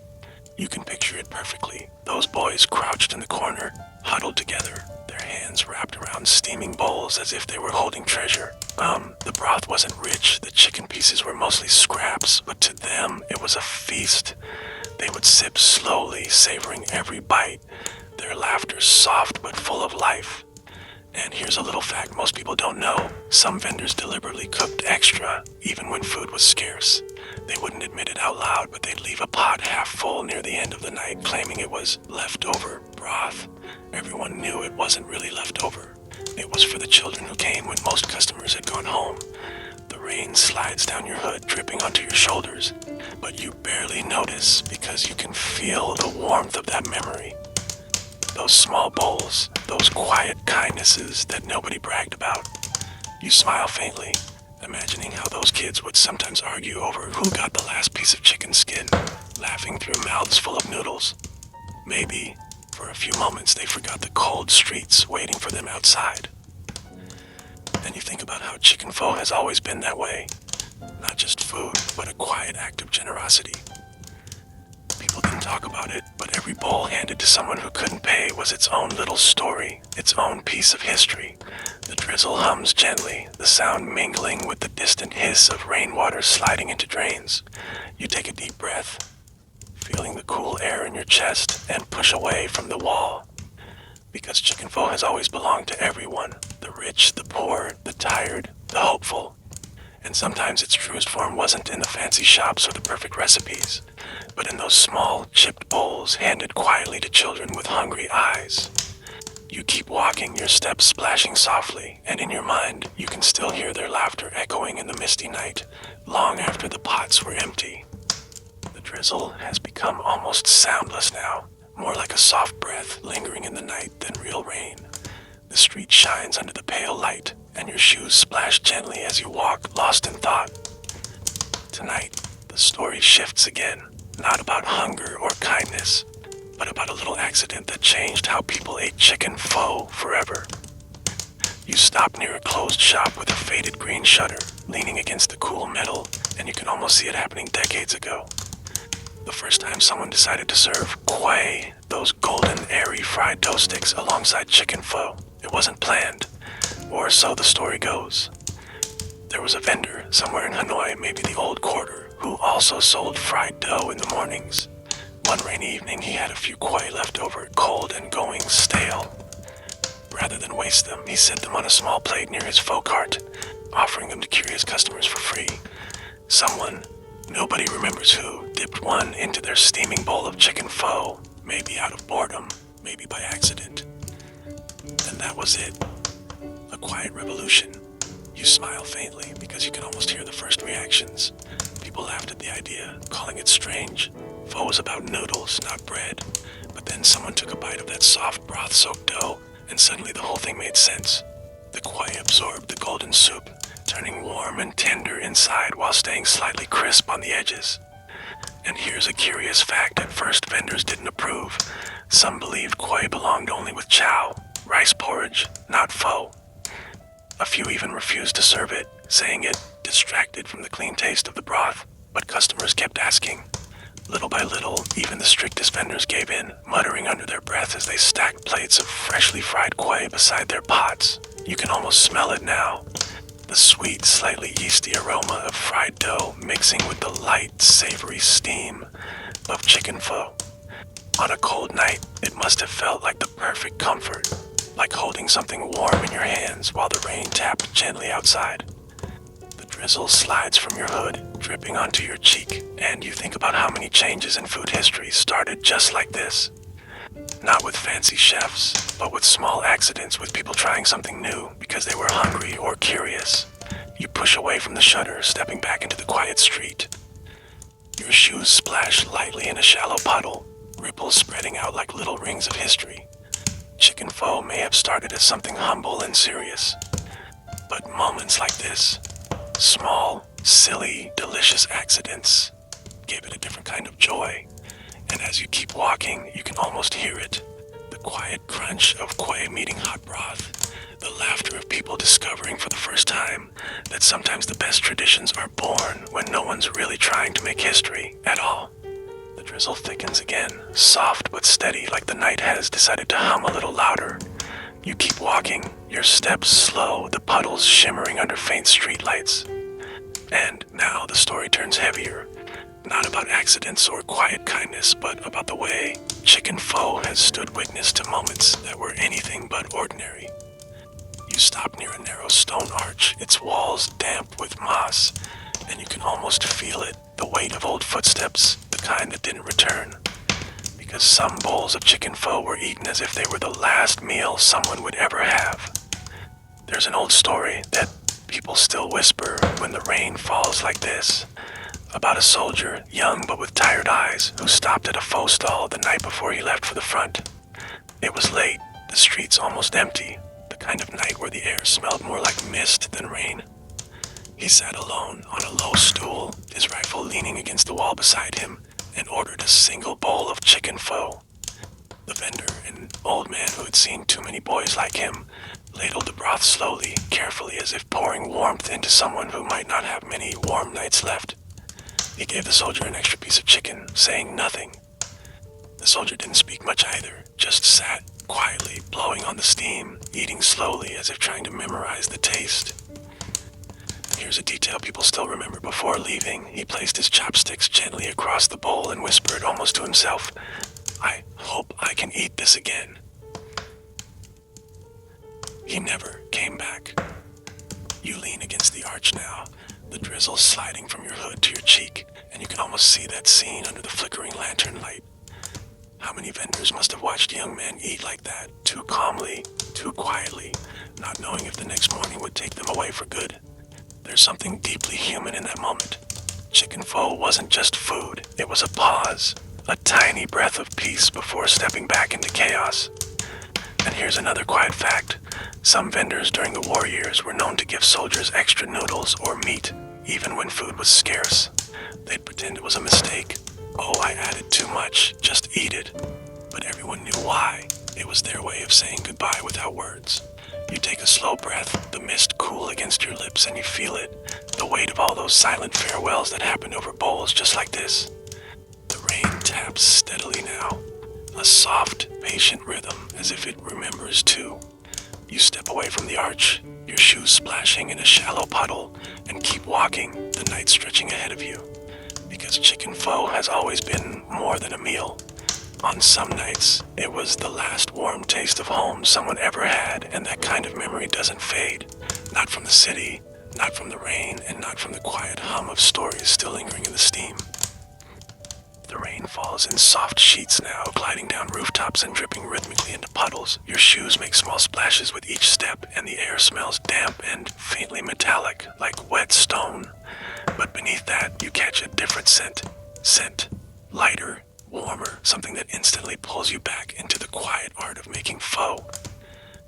A: You can picture it perfectly. Those boys crouched in the corner, huddled together, their hands wrapped around steaming bowls as if they were holding treasure. The broth wasn't rich, the chicken pieces were mostly scraps, but to them it was a feast. They would sip slowly, savoring every bite, their laughter soft but full of life. And here's a little fact most people don't know. Some vendors deliberately cooked extra, even when food was scarce. They wouldn't admit it out loud, but they'd leave a pot half full near the end of the night, claiming it was leftover broth. Everyone knew it wasn't really leftover. It was for the children who came when most customers had gone home. The rain slides down your hood, dripping onto your shoulders, but you barely notice because you can feel the warmth of that memory. Those small bowls, those quiet kindnesses that nobody bragged about. You smile faintly, imagining how those kids would sometimes argue over who got the last piece of chicken skin, laughing through mouths full of noodles. Maybe, for a few moments, they forgot the cold streets waiting for them outside. Then you think about how chicken pho has always been that way. Not just food, but a quiet act of generosity. People didn't talk about it, but every bowl handed to someone who couldn't pay was its own little story, its own piece of history. The drizzle hums gently, the sound mingling with the distant hiss of rainwater sliding into drains. You take a deep breath, feeling the cool air in your chest, and push away from the wall. Because chicken pho has always belonged to everyone, the rich, the poor, the tired, the hopeful. And sometimes its truest form wasn't in the fancy shops or the perfect recipes, but in those small, chipped bowls handed quietly to children with hungry eyes. You keep walking, your steps splashing softly, and in your mind, you can still hear their laughter echoing in the misty night, long after the pots were empty. The drizzle has become almost soundless now, more like a soft breath lingering in the night than real rain. The street shines under the pale light, and your shoes splash gently as you walk, lost in thought. Tonight, the story shifts again, not about hunger or kindness, but about a little accident that changed how people ate chicken pho forever. You stop near a closed shop with a faded green shutter, leaning against the cool metal, and you can almost see it happening decades ago. The first time someone decided to serve kway, those golden, airy fried dough sticks alongside chicken pho. It wasn't planned, or so the story goes. There was a vendor somewhere in Hanoi, maybe the old quarter, who also sold fried dough in the mornings. One rainy evening, he had a few kway left over, cold and going stale. Rather than waste them, he set them on a small plate near his pho cart, offering them to curious customers for free. Someone, nobody remembers who, dipped one into their steaming bowl of chicken pho, maybe out of boredom, maybe by accident. And that was it. A quiet revolution. You smile faintly because you can almost hear the first reactions. People laughed at the idea, calling it strange. Pho was about noodles, not bread. But then someone took a bite of that soft broth-soaked dough, and suddenly the whole thing made sense. The kway absorbed the golden soup, turning warm and tender inside while staying slightly crisp on the edges. And here's a curious fact at first vendors didn't approve. Some believed kway belonged only with chow, rice porridge, not pho. A few even refused to serve it, saying it distracted from the clean taste of the broth, but customers kept asking. Little by little, even the strictest vendors gave in, muttering under their breath as they stacked plates of freshly fried quail beside their pots. You can almost smell it now. The sweet, slightly yeasty aroma of fried dough mixing with the light, savory steam of chicken pho. On a cold night, it must have felt like the perfect comfort, like holding something warm in your hands while the rain tapped gently outside. The drizzle slides from your hood, dripping onto your cheek, and you think about how many changes in food history started just like this. Not with fancy chefs, but with small accidents, with people trying something new because they were hungry or curious. You push away from the shutter, stepping back into the quiet street. Your shoes splash lightly in a shallow puddle, ripples spreading out like little rings of history. Chicken pho may have started as something humble and serious, but moments like this, small, silly, delicious accidents, gave it a different kind of joy. And as you keep walking, you can almost hear it. The quiet crunch of quail meeting hot broth. The laughter of people discovering for the first time that sometimes the best traditions are born when no one's really trying to make history at all. The drizzle thickens again, soft but steady, like the night has decided to hum a little louder. You keep walking, your steps slow, the puddles shimmering under faint streetlights. And now the story turns heavier. Not about accidents or quiet kindness, but about the way chicken pho has stood witness to moments that were anything but ordinary. You stop near a narrow stone arch, its walls damp with moss, and you can almost feel it, the weight of old footsteps, the kind that didn't return. Because some bowls of chicken pho were eaten as if they were the last meal someone would ever have. There's an old story that people still whisper when the rain falls like this, about a soldier, young but with tired eyes, who stopped at a pho stall the night before he left for the front. It was late, the streets almost empty, the kind of night where the air smelled more like mist than rain. He sat alone on a low stool, his rifle leaning against the wall beside him, and ordered a single bowl of chicken pho. The vendor, an old man who had seen too many boys like him, ladled the broth slowly, carefully, as if pouring warmth into someone who might not have many warm nights left. He gave the soldier an extra piece of chicken, saying nothing. The soldier didn't speak much either, just sat quietly, blowing on the steam, eating slowly as if trying to memorize the taste. Here's a detail people still remember. Before leaving, he placed his chopsticks gently across the bowl and whispered almost to himself, "I hope I can eat this again." He never came back. You lean against the arch now, the drizzle sliding from your hood to your cheek, and you can almost see that scene under the flickering lantern light. How many vendors must have watched a young man eat like that, too calmly, too quietly, not knowing if the next morning would take them away for good. There's something deeply human in that moment. Chicken pho wasn't just food, it was a pause, a tiny breath of peace before stepping back into chaos. And here's another quiet fact. Some vendors during the war years were known to give soldiers extra noodles or meat, even when food was scarce. They'd pretend it was a mistake. "Oh, I added too much, just eat it." But everyone knew why. It was their way of saying goodbye without words. You take a slow breath, the mist cool against your lips, and you feel it, the weight of all those silent farewells that happened over bowls just like this. The rain taps steadily now, a soft, patient rhythm, as if it remembers too. You step away from the arch, your shoes splashing in a shallow puddle, and keep walking, the night stretching ahead of you. Because chicken pho has always been more than a meal. On some nights, it was the last warm taste of home someone ever had, and that kind of memory doesn't fade. Not from the city, not from the rain, and not from the quiet hum of stories still lingering in the steam. The rain falls in soft sheets now, gliding down rooftops and dripping rhythmically into puddles. Your shoes make small splashes with each step, and the air smells damp and faintly metallic, like wet stone. But beneath that, you catch a different scent, lighter, warmer, something that instantly pulls you back into the quiet art of making pho.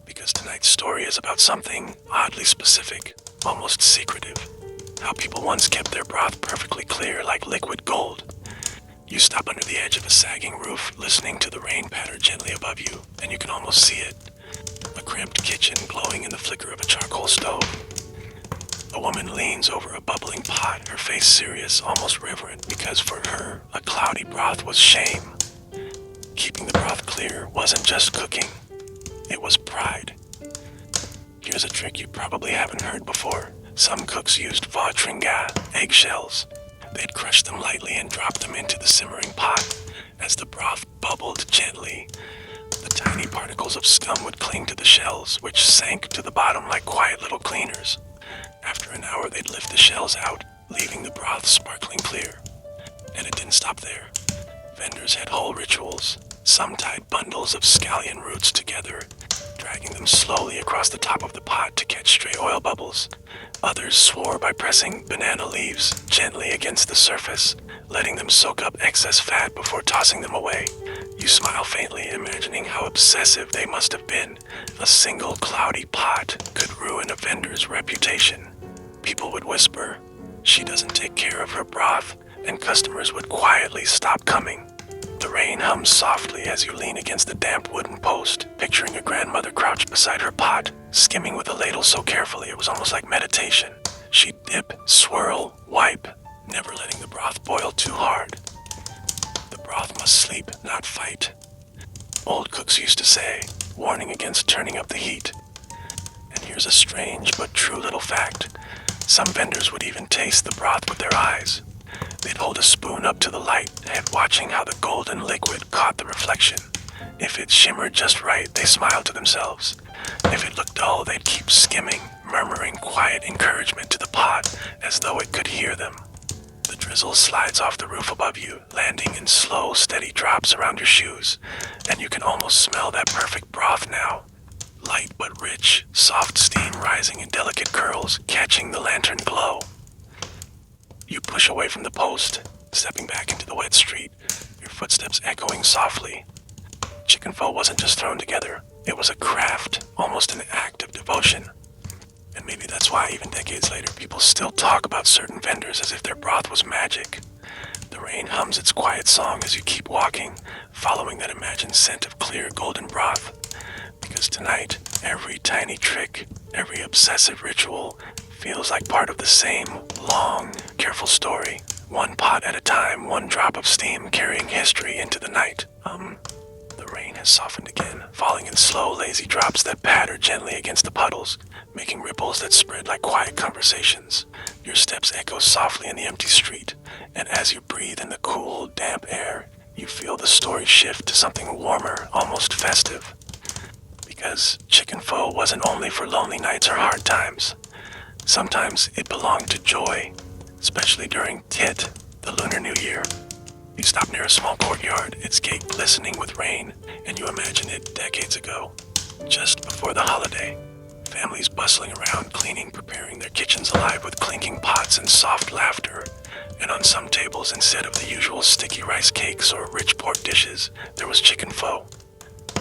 A: Because tonight's story is about something oddly specific, almost secretive. How people once kept their broth perfectly clear like liquid gold. You stop under the edge of a sagging roof, listening to the rain patter gently above you, and you can almost see it. A cramped kitchen glowing in the flicker of a charcoal stove. A woman leans over a bubbling pot, her face serious, almost reverent, because for her, a cloudy broth was shame. Keeping the broth clear wasn't just cooking, it was pride. Here's a trick you probably haven't heard before. Some cooks used pho tringa, eggshells. They'd crush them lightly and drop them into the simmering pot. As the broth bubbled gently, the tiny particles of scum would cling to the shells, which sank to the bottom like quiet little cleaners. After an hour, they'd lift the shells out, leaving the broth sparkling clear. And it didn't stop there. Vendors had whole rituals. Some tied bundles of scallion roots together, dragging them slowly across the top of the pot to catch stray oil bubbles. Others swore by pressing banana leaves gently against the surface, letting them soak up excess fat before tossing them away. You smile faintly, imagining how obsessive they must have been. A single cloudy pot could ruin a vendor's reputation. People would whisper, "She doesn't take care of her broth," and customers would quietly stop coming. The rain hums softly as you lean against the damp wooden post, picturing a grandmother crouched beside her pot, skimming with a ladle so carefully it was almost like meditation. She'd dip, swirl, wipe, never letting the broth boil too hard. The broth must sleep, not fight. Old cooks used to say, warning against turning up the heat. And here's a strange but true little fact. Some vendors would even taste the broth with their eyes. They'd hold a spoon up to the light, head watching how the golden liquid caught the reflection. If it shimmered just right, they smiled to themselves. If it looked dull, they'd keep skimming, murmuring quiet encouragement to the pot, as though it could hear them. The drizzle slides off the roof above you, landing in slow, steady drops around your shoes, and you can almost smell that perfect broth now. Light but rich, soft steam rising in delicate curls, catching the lantern glow. You push away from the post, stepping back into the wet street, your footsteps echoing softly. Chicken pho wasn't just thrown together, it was a craft, almost an act of devotion. And maybe that's why even decades later people still talk about certain vendors as if their broth was magic. The rain hums its quiet song as you keep walking, following that imagined scent of clear golden broth. Because tonight, every tiny trick, every obsessive ritual feels like part of the same, long, careful story. One pot at a time, one drop of steam carrying history into the night. The rain has softened again, falling in slow, lazy drops that patter gently against the puddles, making ripples that spread like quiet conversations. Your steps echo softly in the empty street, and as you breathe in the cool, damp air, you feel the story shift to something warmer, almost festive. Because chicken pho wasn't only for lonely nights or hard times. Sometimes it belonged to joy, especially during Tet, the Lunar New Year. You stop near a small courtyard, its gate glistening with rain, and you imagine it decades ago, just before the holiday. Families bustling around, cleaning, preparing their kitchens alive with clinking pots and soft laughter. And on some tables, instead of the usual sticky rice cakes or rich pork dishes, there was chicken pho.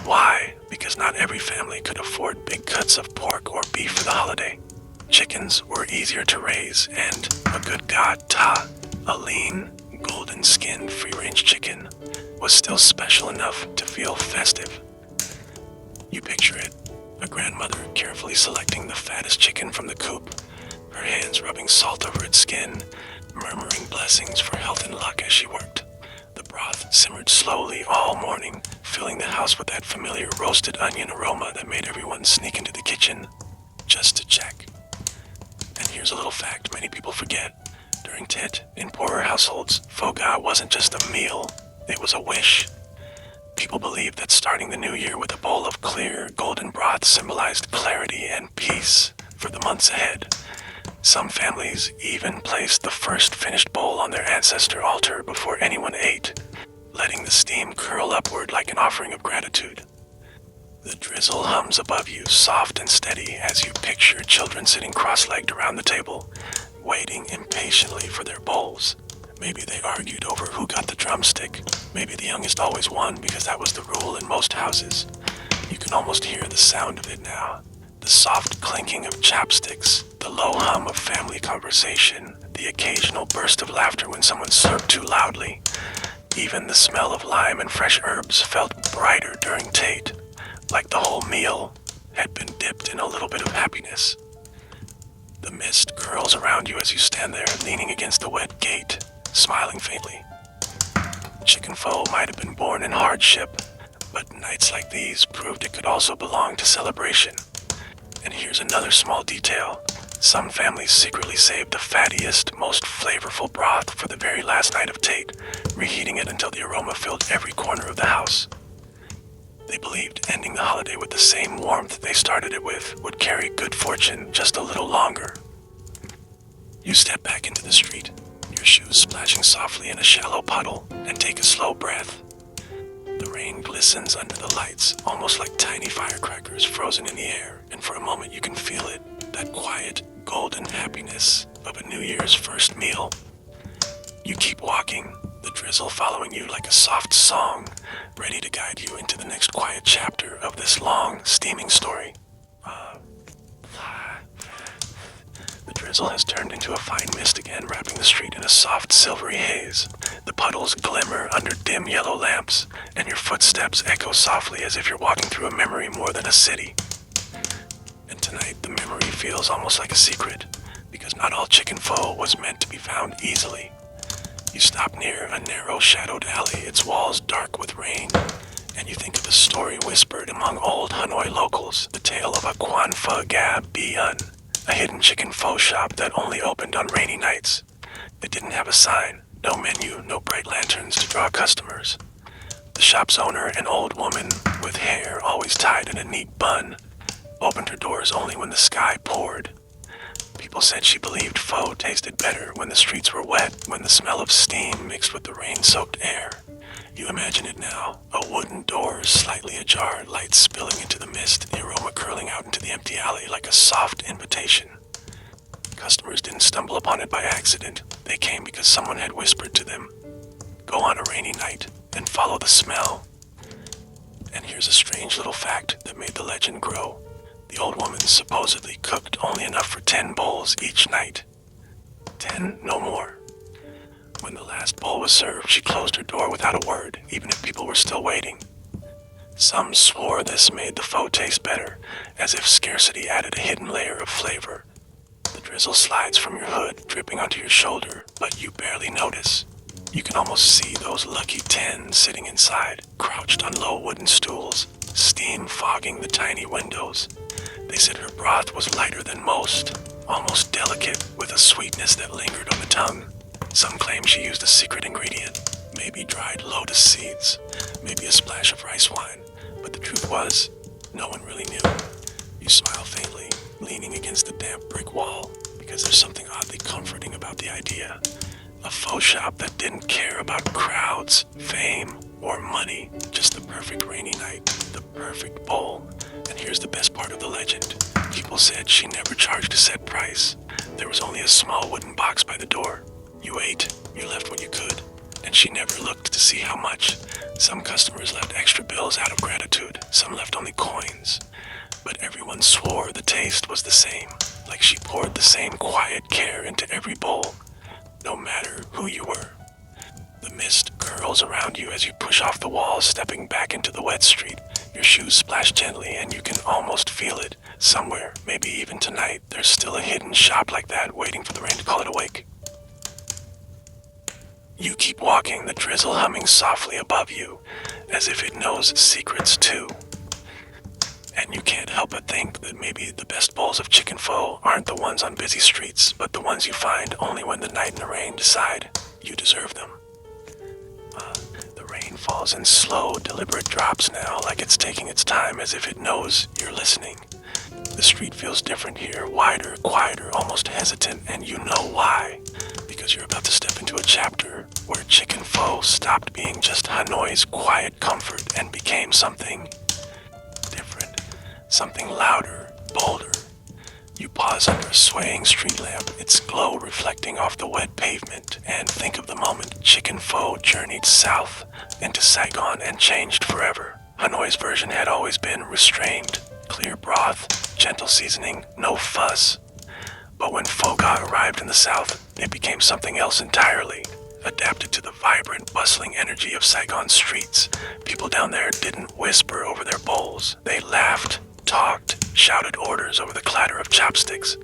A: Why? Because not every family could afford big cuts of pork or beef for the holiday. Chickens were easier to raise, and a good god ta, a lean, golden-skinned free-range chicken, was still special enough to feel festive. You picture it, a grandmother carefully selecting the fattest chicken from the coop, her hands rubbing salt over its skin, murmuring blessings for health and luck as she worked. The broth simmered slowly all morning, filling the house with that familiar roasted onion aroma that made everyone sneak into the kitchen just to check. And here's a little fact many people forget. During Tet, in poorer households, pho ga wasn't just a meal, it was a wish. People believed that starting the new year with a bowl of clear, golden broth symbolized clarity and peace for the months ahead. Some families even placed the first finished bowl on their ancestor altar before anyone ate, letting the steam curl upward like an offering of gratitude. The drizzle hums above you, soft and steady, as you picture children sitting cross-legged around the table, waiting impatiently for their bowls. Maybe they argued over who got the drumstick. Maybe the youngest always won because that was the rule in most houses. You can almost hear the sound of it now. The soft clinking of chopsticks, the low hum of family conversation, the occasional burst of laughter when someone slurped too loudly. Even the smell of lime and fresh herbs felt brighter during Tet, like the whole meal had been dipped in a little bit of happiness. The mist curls around you as you stand there, leaning against the wet gate, smiling faintly. Chicken pho might have been born in hardship, but nights like these proved it could also belong to celebration. And here's another small detail. Some families secretly saved the fattiest, most flavorful broth for the very last night of Tate, reheating it until the aroma filled every corner of the house. They believed ending the holiday with the same warmth they started it with would carry good fortune just a little longer. You step back into the street, your shoes splashing softly in a shallow puddle, and take a slow breath. The rain glistens under the lights, almost like tiny firecrackers frozen in the air, and for a moment you can feel it, that quiet, golden happiness of a New Year's first meal. You keep walking, the drizzle following you like a soft song, ready to guide you into the next quiet chapter of this long, steaming story. The drizzle has turned into a fine mist again, wrapping the street in a soft, silvery haze. The puddles glimmer under dim yellow lamps, and your footsteps echo softly as if you're walking through a memory more than a city. And tonight, the memory feels almost like a secret, because not all chicken pho was meant to be found easily. You stop near a narrow, shadowed alley, its walls dark with rain, and you think of a story whispered among old Hanoi locals, the tale of a Quan Pho Gab Bian, a hidden chicken pho shop that only opened on rainy nights. It didn't have a sign, no menu, no bright lanterns to draw customers. The shop's owner, an old woman with hair always tied in a neat bun, opened her doors only when the sky poured. People said she believed pho tasted better when the streets were wet, when the smell of steam mixed with the rain-soaked air. You imagine it now, a wooden door slightly ajar, light spilling into the mist, the aroma curling out into the empty alley like a soft invitation. Customers didn't stumble upon it by accident. They came because someone had whispered to them, "Go on a rainy night and follow the smell." And here's a strange little fact that made the legend grow. The old woman supposedly cooked only enough for 10 bowls each night. 10, no more. When the last bowl was served, she closed her door without a word, even if people were still waiting. Some swore this made the pho taste better, as if scarcity added a hidden layer of flavor. The drizzle slides from your hood, dripping onto your shoulder, but you barely notice. You can almost see those lucky 10 sitting inside, crouched on low wooden stools, steam fogging the tiny windows. They said her broth was lighter than most, almost delicate, with a sweetness that lingered on the tongue. Some claim she used a secret ingredient, maybe dried lotus seeds, maybe a splash of rice wine, but the truth was, no one really knew. You smile faintly, leaning against the damp brick wall, because there's something oddly comforting about the idea. A pho shop that didn't care about crowds, fame, or money, just the perfect rainy night, the perfect bowl. And here's the best part of the legend. People said she never charged a set price. There was only a small wooden box by the door. You ate, you left what you could, and she never looked to see how much. Some customers left extra bills out of gratitude, some left only coins. But everyone swore the taste was the same, like she poured the same quiet care into every bowl, no matter who you were. The mist curls around you as you push off the walls, stepping back into the wet street. Your shoes splash gently and you can almost feel it. Somewhere, maybe even tonight, there's still a hidden shop like that waiting for the rain to call it awake. You keep walking, the drizzle humming softly above you, as if it knows secrets too. And you can't help but think that maybe the best bowls of chicken pho aren't the ones on busy streets, but the ones you find only when the night and the rain decide you deserve them. The rain falls in slow, deliberate drops now, like it's taking its time, as if it knows you're listening. The street feels different here, wider, quieter, almost hesitant, and you know why. Because you're about to step into a chapter where chicken pho stopped being just Hanoi's quiet comfort and became something different, something louder, bolder. You pause under a swaying street lamp, its glow reflecting off the wet pavement, and think of the moment chicken pho journeyed south into Saigon and changed forever. Hanoi's version had always been restrained, clear broth, gentle seasoning, no fuss. But when pho arrived in the south, it became something else entirely. Adapted to the vibrant, bustling energy of Saigon streets, people down there didn't whisper over their bowls. They laughed, talked, shouted orders over the clatter of chopsticks.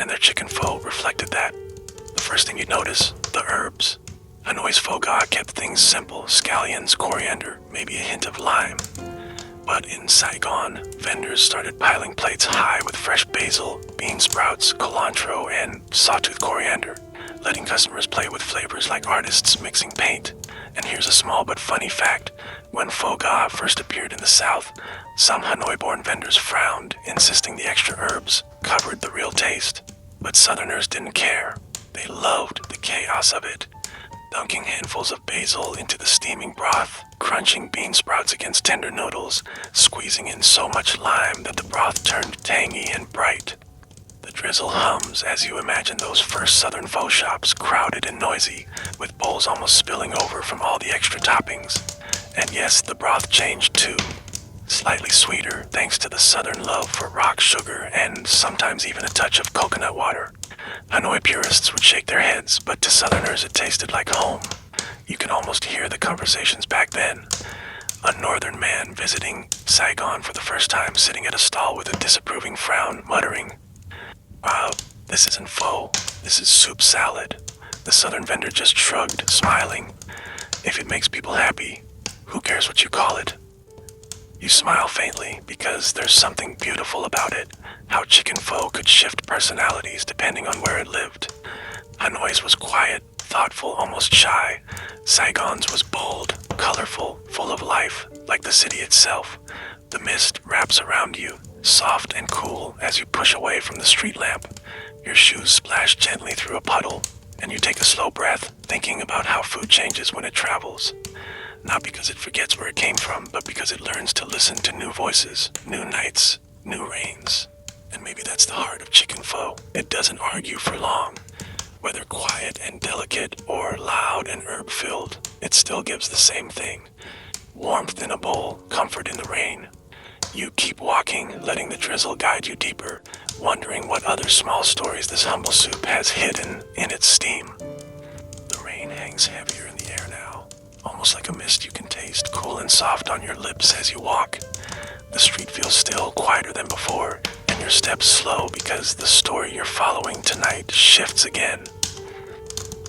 A: and their chicken pho reflected that. The first thing you notice, the herbs. Hanoi's pho ga kept things simple: scallions, coriander, maybe a hint of lime. But in Saigon, vendors started piling plates high with fresh basil, bean sprouts, cilantro, and sawtooth coriander, letting customers play with flavors like artists mixing paint. And here's a small but funny fact. When pho ga first appeared in the South, some Hanoi-born vendors frowned, insisting the extra herbs covered the real taste. But Southerners didn't care. They loved the chaos of it. Dunking handfuls of basil into the steaming broth, crunching bean sprouts against tender noodles, squeezing in so much lime that the broth turned tangy and bright. The drizzle hums as you imagine those first southern pho shops, crowded and noisy, with bowls almost spilling over from all the extra toppings. And yes, the broth changed too. Slightly sweeter thanks to the southern love for rock sugar and sometimes even a touch of coconut water. Hanoi purists would shake their heads, but to Southerners it tasted like home. You can almost hear the conversations back then. A northern man visiting Saigon for the first time sitting at a stall with a disapproving frown, muttering, this isn't pho, this is soup salad." The southern vendor just shrugged, smiling. If it makes people happy, who cares what you call it? You smile faintly because there's something beautiful about it, how chicken pho could shift personalities depending on where it lived. Hanoi's was quiet, thoughtful, almost shy. Saigon's was bold, colorful, full of life, like the city itself. The mist wraps around you, soft and cool as you push away from the street lamp. Your shoes splash gently through a puddle, and you take a slow breath, thinking about how food changes when it travels. Not because it forgets where it came from, but because it learns to listen to new voices, new nights, new rains. And maybe that's the heart of chicken pho. It doesn't argue for long. Whether quiet and delicate or loud and herb-filled, it still gives the same thing. Warmth in a bowl, comfort in the rain. You keep walking, letting the drizzle guide you deeper, wondering what other small stories this humble soup has hidden in its steam. The rain hangs heavier in the air now, almost like a mist you can taste, cool and soft on your lips as you walk. The street feels still, quieter than before, and your steps slow because the story you're following tonight shifts again.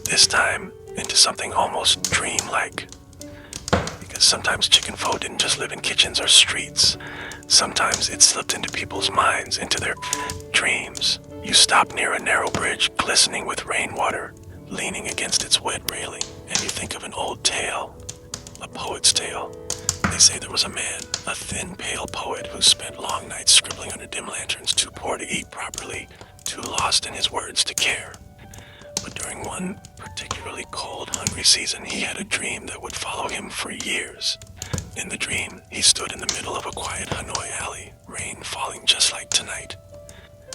A: This time into something almost dreamlike. Because sometimes chicken pho didn't just live in kitchens or streets. Sometimes it slipped into people's minds, into their dreams. You stop near a narrow bridge glistening with rainwater, leaning against its wet railing, and you think of an old tale, a poet's tale. They say there was a man, a thin, pale poet who spent long nights scribbling under dim lanterns, too poor to eat properly, too lost in his words to care. But during one particularly cold, hungry season, he had a dream that would follow him for years. In the dream, he stood in the middle of a quiet Hanoi alley, rain falling just like tonight.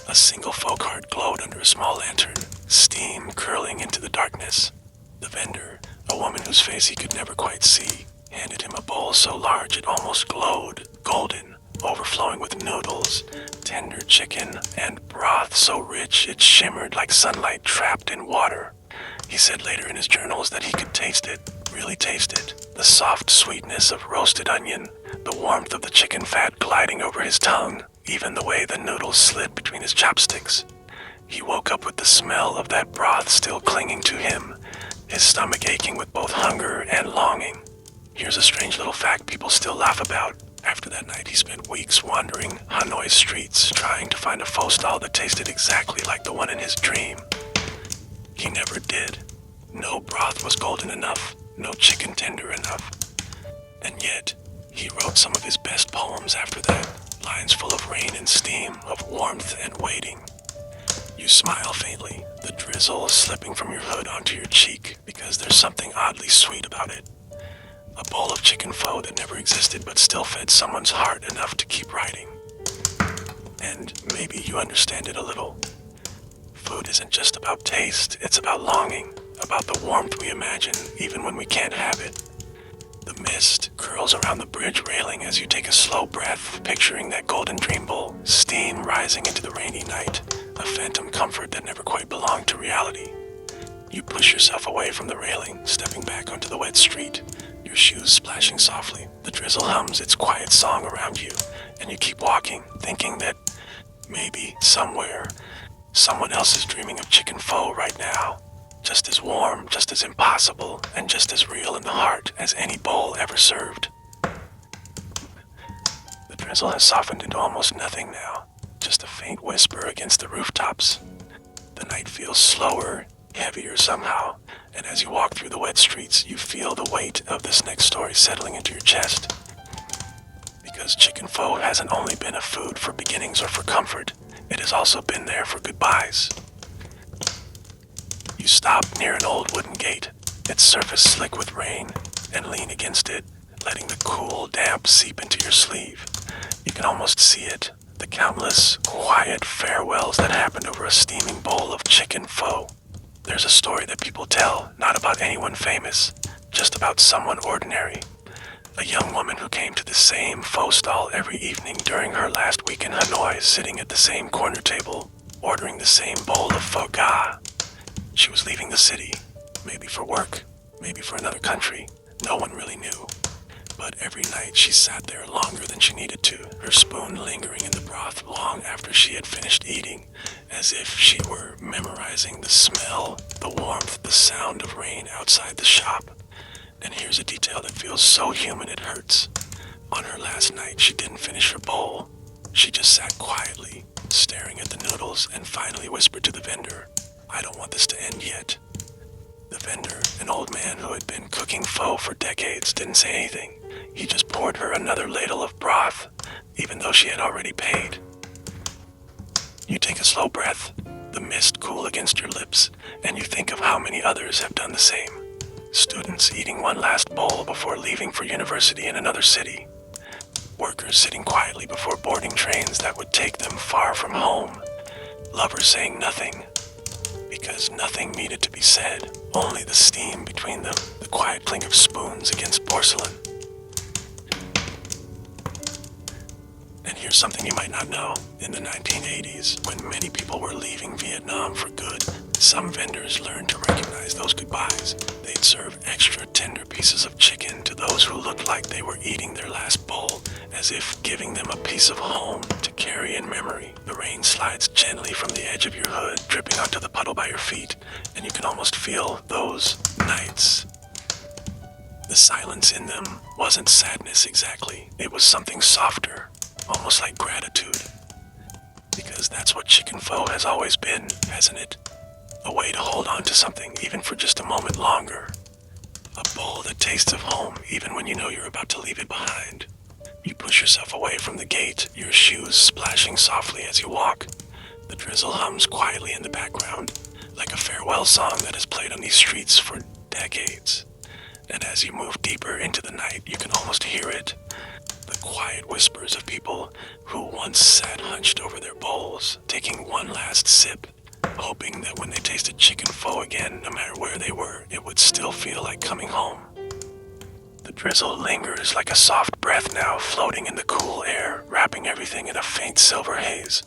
A: A single pho cart glowed under a small lantern, steam curling into the darkness. The vendor, a woman whose face he could never quite see, handed him a bowl so large it almost glowed, golden, overflowing with noodles, tender chicken, and broth so rich it shimmered like sunlight trapped in water. He said later in his journals that he could taste it, really taste it, the soft sweetness of roasted onion, the warmth of the chicken fat gliding over his tongue, even the way the noodles slid between his chopsticks. He woke up with the smell of that broth still clinging to him, his stomach aching with both hunger and longing. Here's a strange little fact people still laugh about. After that night, he spent weeks wandering Hanoi's streets, trying to find a pho stall that tasted exactly like the one in his dream. He never did. No broth was golden enough, no chicken tender enough. And yet, he wrote some of his best poems after that, lines full of rain and steam, of warmth and waiting. You smile faintly, the drizzle slipping from your hood onto your cheek, because there's something oddly sweet about it. A bowl of chicken pho that never existed but still fed someone's heart enough to keep writing. And maybe you understand it a little. Food isn't just about taste, it's about longing, about the warmth we imagine even when we can't have it. The mist curls around the bridge railing as you take a slow breath, picturing that golden dream bowl, steam rising into the rainy night, a phantom comfort that never quite belonged to reality. You push yourself away from the railing, stepping back onto the wet street, your shoes splashing softly. The drizzle hums its quiet song around you, and you keep walking, thinking that maybe, somewhere, Someone else is dreaming of chicken pho right now. Just as warm, just as impossible, and just as real in the heart as any bowl ever served. The drizzle has softened into almost nothing now, just a faint whisper against the rooftops. The night feels slower, heavier somehow, and as you walk through the wet streets, you feel the weight of this next story settling into your chest. Because chicken pho hasn't only been a food for beginnings or for comfort, it has also been there for goodbyes. You stop near an old wooden gate, its surface slick with rain, and lean against it, letting the cool damp seep into your sleeve. You can almost see it, the countless, quiet farewells that happened over a steaming bowl of chicken pho. There's a story that people tell, not about anyone famous, just about someone ordinary. A young woman who came to the same pho stall every evening during her last week in Hanoi, sitting at the same corner table, ordering the same bowl of pho ga. She was leaving the city, maybe for work, maybe for another country. No one really knew. But every night she sat there longer than she needed to, her spoon lingering in the broth long after she had finished eating, as if she were memorizing the smell, the warmth, the sound of rain outside the shop. And here's a detail that feels so human it hurts. On her last night, she didn't finish her bowl. She just sat quietly, staring at the noodles, and finally whispered to the vendor, "I don't want this to end yet." The vendor, an old man who had been cooking pho for decades, didn't say anything. He just poured her another ladle of broth, even though she had already paid. You take a slow breath, the mist cool against your lips, and you think of how many others have done the same. Students eating one last bowl before leaving for university in another city. Workers sitting quietly before boarding trains that would take them far from home. Lovers saying nothing, because nothing needed to be said, only the steam between them, the quiet clink of spoons against porcelain. And here's something you might not know. In the 1980s, when many people were leaving Vietnam for good, some vendors learned to recognize those goodbyes. They'd serve extra tender pieces of chicken to those who looked like they were eating their last bowl, as if giving them a piece of home to carry in memory. The rain slides gently from the edge of your hood, dripping onto the puddle by your feet, and you can almost feel those nights. The silence in them wasn't sadness exactly. It was something softer, almost like gratitude. Because that's what chicken pho has always been, hasn't it? A way to hold on to something even for just a moment longer. A bowl that tastes of home even when you know you're about to leave it behind. You push yourself away from the gate, your shoes splashing softly as you walk. The drizzle hums quietly in the background, like a farewell song that has played on these streets for decades. And as you move deeper into the night, you can almost hear it. The quiet whispers of people who once sat hunched over their bowls, taking one last sip, hoping that when they tasted chicken pho again, no matter where they were, it would still feel like coming home. The drizzle lingers like a soft breath now, floating in the cool air, wrapping everything in a faint silver haze.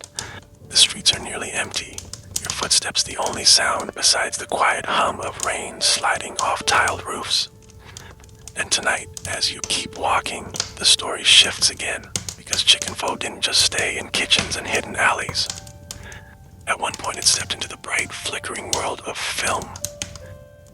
A: The streets are nearly empty, your footsteps the only sound besides the quiet hum of rain sliding off tiled roofs. And tonight, as you keep walking, the story shifts again, because chicken pho didn't just stay in kitchens and hidden alleys. At one point it stepped into the bright, flickering world of film.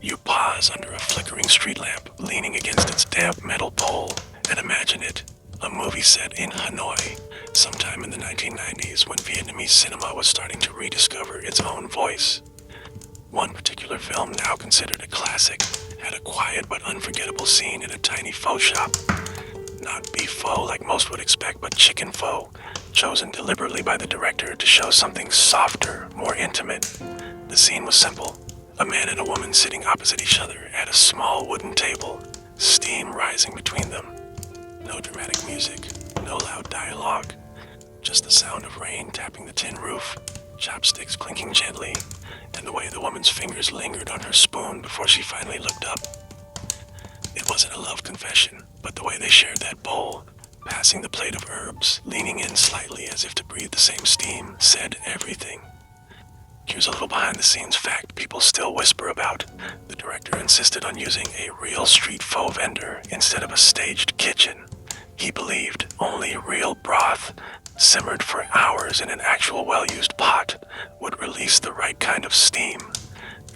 A: You pause under a flickering street lamp, leaning against its damp metal pole, and imagine it, a movie set in Hanoi, sometime in the 1990s when Vietnamese cinema was starting to rediscover its own voice. One particular film, now considered a classic, had a quiet but unforgettable scene in a tiny pho shop. Not beef pho like most would expect, but chicken pho, chosen deliberately by the director to show something softer, more intimate. The scene was simple. A man and a woman sitting opposite each other at a small wooden table, steam rising between them. No dramatic music, no loud dialogue, just the sound of rain tapping the tin roof, chopsticks clinking gently, and the way the woman's fingers lingered on her spoon before she finally looked up. It wasn't a love confession, but the way they shared that bowl, passing the plate of herbs, leaning in slightly as if to breathe the same steam, said everything. Here's a little behind-the-scenes fact people still whisper about. The director insisted on using a real street pho vendor instead of a staged kitchen. He believed only real broth, simmered for hours in an actual well-used pot, would release the right kind of steam.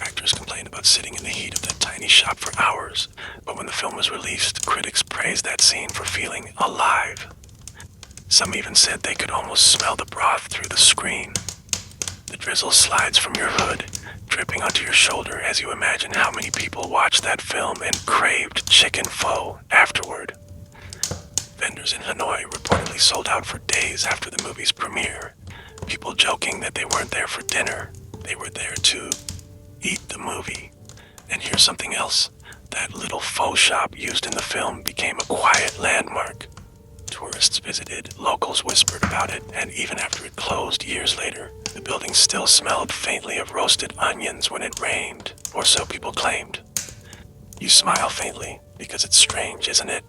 A: Actors complained about sitting in the heat of that tiny shop for hours, but when the film was released, critics praised that scene for feeling alive. Some even said they could almost smell the broth through the screen. The drizzle slides from your hood, dripping onto your shoulder as you imagine how many people watched that film and craved chicken pho afterward. Vendors in Hanoi reportedly sold out for days after the movie's premiere, people joking that they weren't there for dinner, they were there to eat the movie. And here's something else. That little pho shop used in the film became a quiet landmark. Tourists visited, locals whispered about it, and even after it closed years later, the building still smelled faintly of roasted onions when it rained, or so people claimed. You smile faintly, because it's strange, isn't it?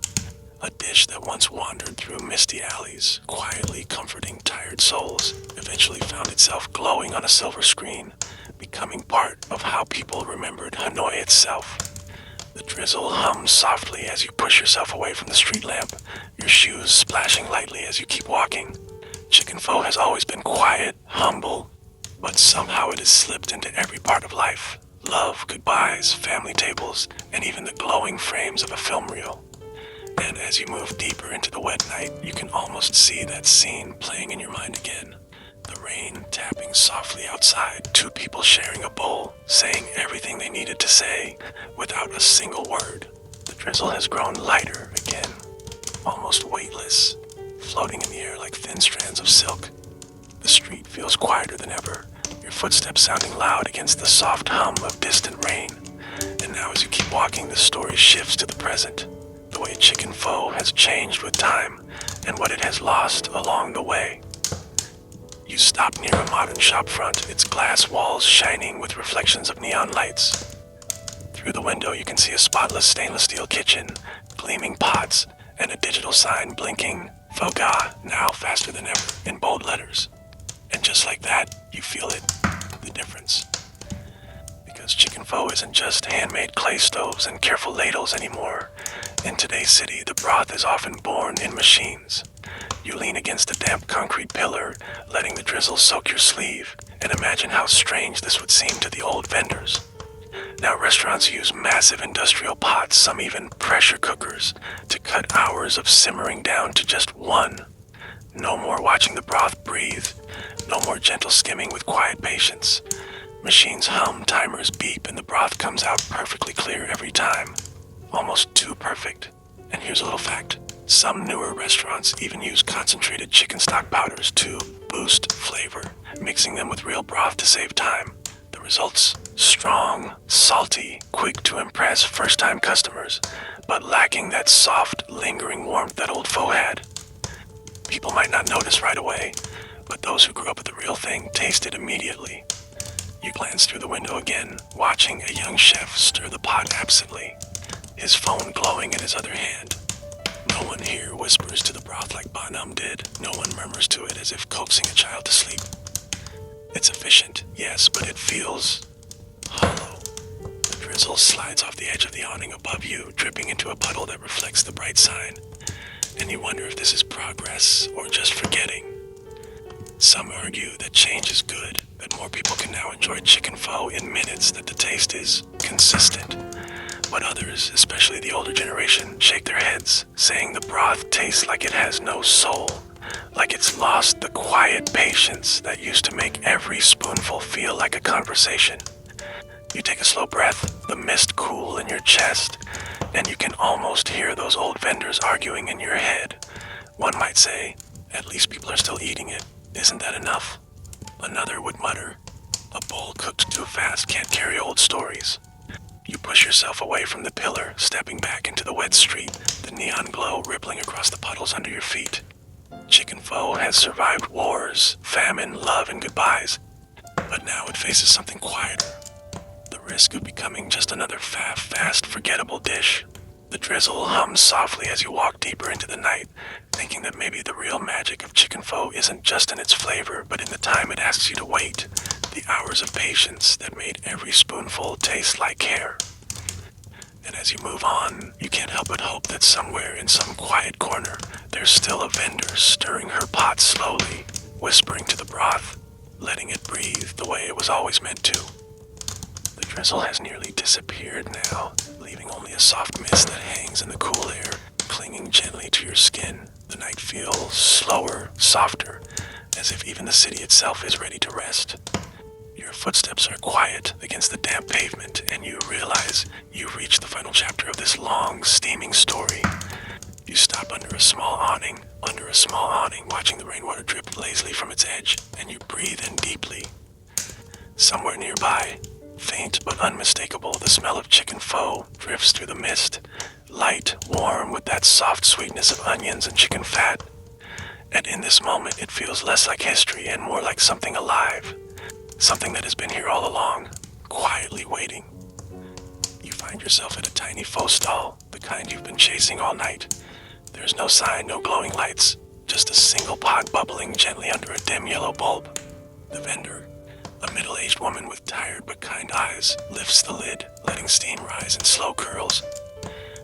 A: A dish that once wandered through misty alleys, quietly comforting tired souls, eventually found itself glowing on a silver screen, becoming part of how people remembered Hanoi itself. The drizzle hums softly as you push yourself away from the street lamp, your shoes splashing lightly as you keep walking. Chicken pho has always been quiet, humble, but somehow it has slipped into every part of life. Love, goodbyes, family tables, and even the glowing frames of a film reel. And as you move deeper into the wet night, you can almost see that scene playing in your mind again. The rain tapping softly outside, two people sharing a bowl, saying everything they needed to say without a single word. The drizzle has grown lighter again, almost weightless, floating in the air like thin strands of silk. The street feels quieter than ever, your footsteps sounding loud against the soft hum of distant rain. And now as you keep walking, the story shifts to the present. The way chicken pho has changed with time, and what it has lost along the way. You stop near a modern shop front, its glass walls shining with reflections of neon lights. Through the window you can see a spotless stainless steel kitchen, gleaming pots, and a digital sign blinking, "Pho ga," now faster than ever, in bold letters. And just like that, you feel it, the difference. Because chicken pho isn't just handmade clay stoves and careful ladles anymore. In today's city, the broth is often born in machines. You lean against a damp concrete pillar, letting the drizzle soak your sleeve, and imagine how strange this would seem to the old vendors. Now restaurants use massive industrial pots, some even pressure cookers, to cut hours of simmering down to just one. No more watching the broth breathe, no more gentle skimming with quiet patience. Machines hum, timers beep, and the broth comes out perfectly clear every time. Almost too perfect. And here's a little fact. Some newer restaurants even use concentrated chicken stock powders to boost flavor, mixing them with real broth to save time. The results? Strong, salty, quick to impress first-time customers, but lacking that soft, lingering warmth that old pho had. People might not notice right away, but those who grew up with the real thing taste it immediately. You glance through the window again, watching a young chef stir the pot absently, his phone glowing in his other hand. No one here whispers to the broth like Bonham did. No one murmurs to it as if coaxing a child to sleep. It's efficient, yes, but it feels hollow. The drizzle slides off the edge of the awning above you, dripping into a puddle that reflects the bright sign. And you wonder if this is progress or just forgetting. Some argue that change is good, that more people can now enjoy chicken pho in minutes, that the taste is consistent. But others, especially the older generation, shake their heads, saying the broth tastes like it has no soul, like it's lost the quiet patience that used to make every spoonful feel like a conversation. You take a slow breath, the mist cool in your chest, and you can almost hear those old vendors arguing in your head. One might say, "At least people are still eating it. Isn't that enough?" Another would mutter, "A bowl cooked too fast can't carry old stories." You push yourself away from the pillar, stepping back into the wet street, the neon glow rippling across the puddles under your feet. Chicken pho has survived wars, famine, love, and goodbyes, but now it faces something quieter. The risk of becoming just another fast, forgettable dish. The drizzle hums softly as you walk deeper into the night, thinking that maybe the real magic of chicken pho isn't just in its flavor, but in the time it asks you to wait, the hours of patience that made every spoonful taste like care. And as you move on, you can't help but hope that somewhere in some quiet corner, there's still a vendor stirring her pot slowly, whispering to the broth, letting it breathe the way it was always meant to. The drizzle has nearly disappeared now, leaving only a soft mist that hangs in the cool air, clinging gently to your skin. The night feels slower, softer, as if even the city itself is ready to rest. Your footsteps are quiet against the damp pavement, and you realize you've reached the final chapter of this long, steaming story. You stop under a small awning, watching the rainwater drip lazily from its edge, and you breathe in deeply. Somewhere nearby, faint but unmistakable, the smell of chicken pho drifts through the mist, light, warm, with that soft sweetness of onions and chicken fat. And in this moment, it feels less like history and more like something alive. Something that has been here all along, quietly waiting. You find yourself at a tiny pho stall, the kind you've been chasing all night. There's no sign, no glowing lights, just a single pot bubbling gently under a dim yellow bulb. The vendor, a middle-aged woman with tired but kind eyes, lifts the lid, letting steam rise in slow curls.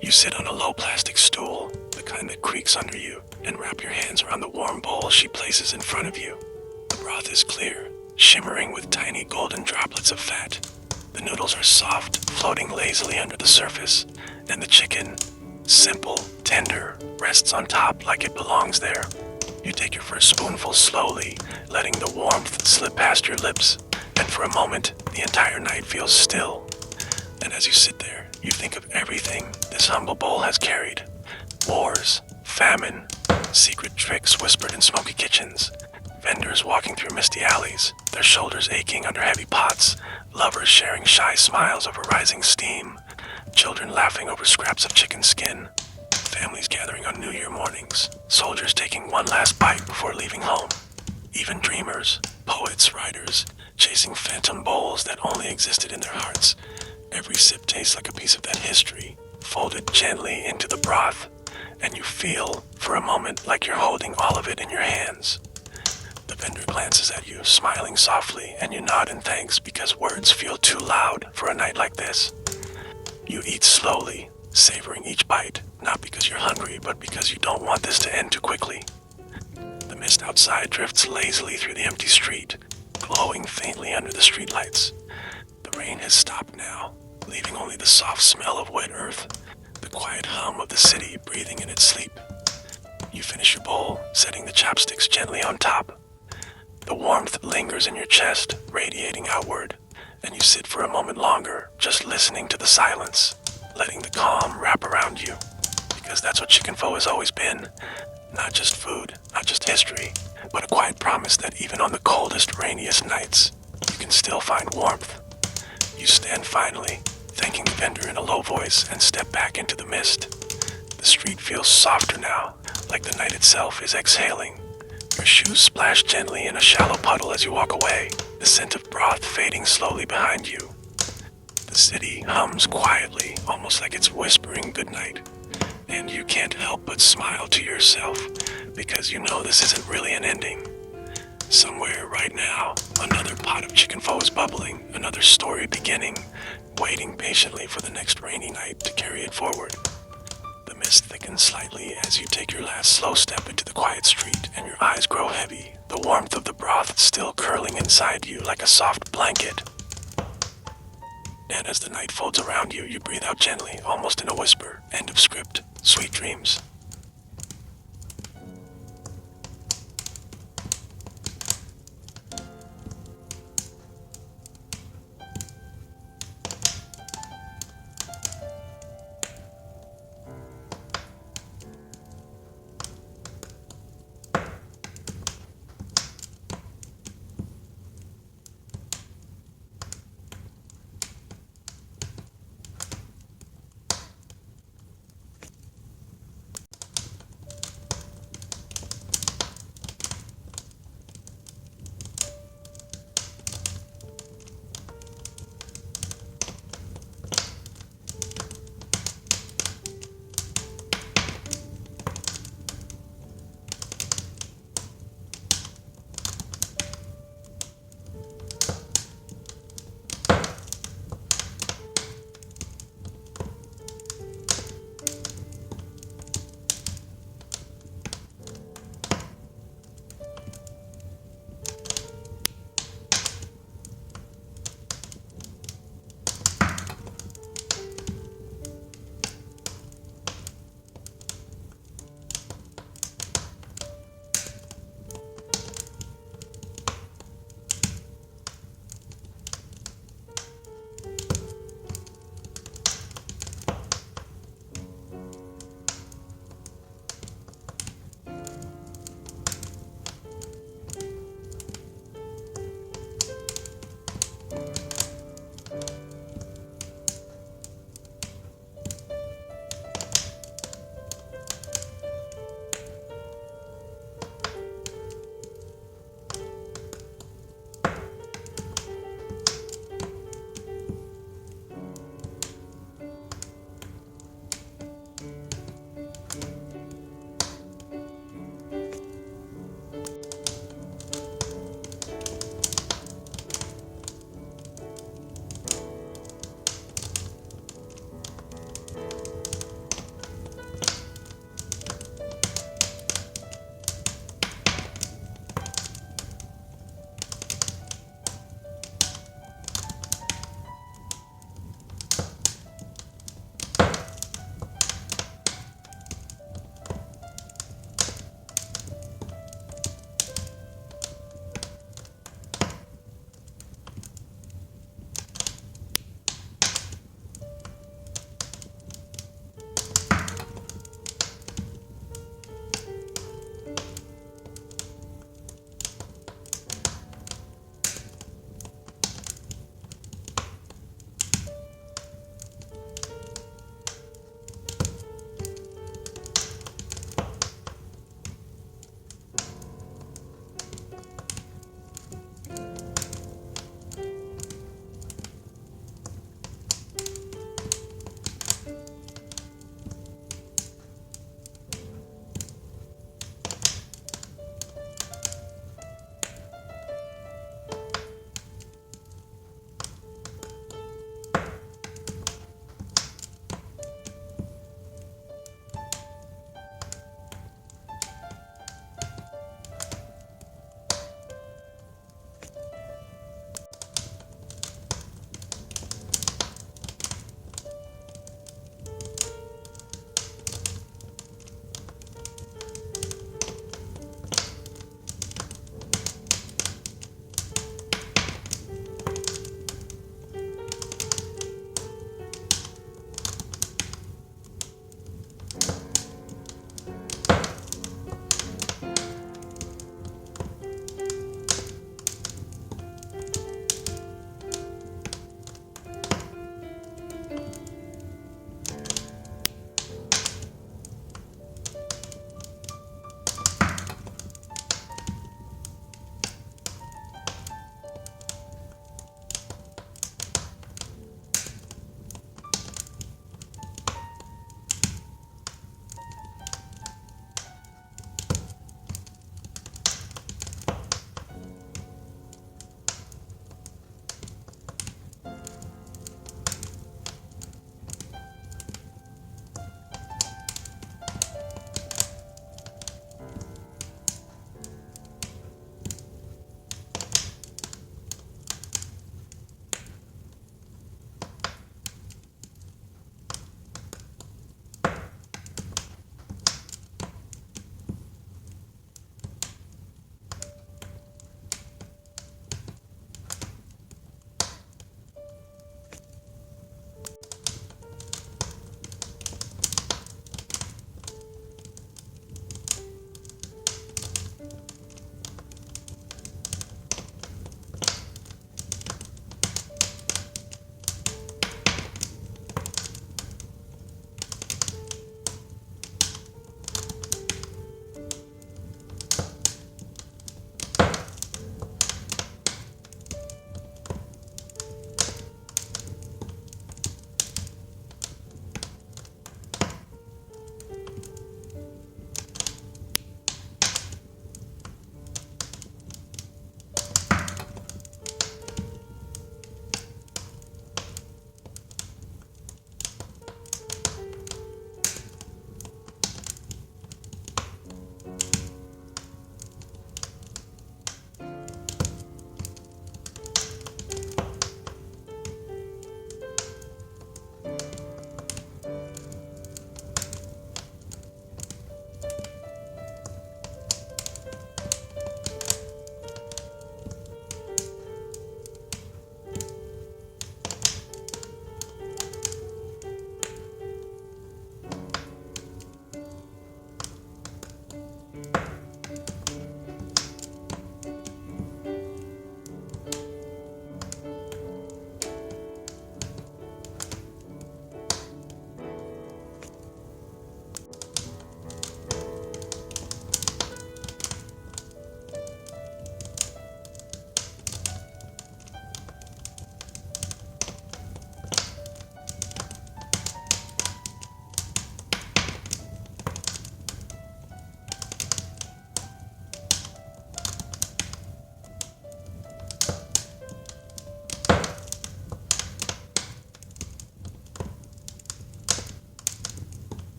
A: You sit on a low plastic stool, the kind that creaks under you, and wrap your hands around the warm bowl she places in front of you. The broth is clear, shimmering with tiny golden droplets of fat. The noodles are soft, floating lazily under the surface, and the chicken, simple, tender, rests on top like it belongs there. You take your first spoonful slowly, letting the warmth slip past your lips, and for a moment, the entire night feels still. And as you sit there, you think of everything this humble bowl has carried. Wars, famine, secret tricks whispered in smoky kitchens, vendors walking through misty alleys, their shoulders aching under heavy pots, lovers sharing shy smiles over rising steam, children laughing over scraps of chicken skin, families gathering on New Year mornings, soldiers taking one last bite before leaving home, even dreamers, poets, writers, chasing phantom bowls that only existed in their hearts. Every sip tastes like a piece of that history, folded gently into the broth, and you feel, for a moment, like you're holding all of it in your hands. The vendor glances at you, smiling softly, and you nod in thanks because words feel too loud for a night like this. You eat slowly, savoring each bite, not because you're hungry, but because you don't want this to end too quickly. The mist outside drifts lazily through the empty street, glowing faintly under the streetlights. The rain has stopped now, leaving only the soft smell of wet earth, the quiet hum of the city breathing in its sleep. You finish your bowl, setting the chopsticks gently on top. The warmth lingers in your chest, radiating outward, and you sit for a moment longer, just listening to the silence, letting the calm wrap around you. Because that's what chicken pho has always been. Not just food, not just history, but a quiet promise that even on the coldest, rainiest nights, you can still find warmth. You stand finally, thanking the vendor in a low voice, and step back into the mist. The street feels softer now, like the night itself is exhaling. Your shoes splash gently in a shallow puddle as you walk away, the scent of broth fading slowly behind you. The city hums quietly, almost like it's whispering goodnight. And you can't help but smile to yourself, because you know this isn't really an ending. Somewhere right now, another pot of chicken pho is bubbling, another story beginning, waiting patiently for the next rainy night to carry it forward. The mist thickens slightly as you take your last slow step into the quiet street, and your eyes grow heavy, the warmth of the broth still curling inside you like a soft blanket. And as the night folds around you, you breathe out gently, almost in a whisper. End of script. Sweet dreams.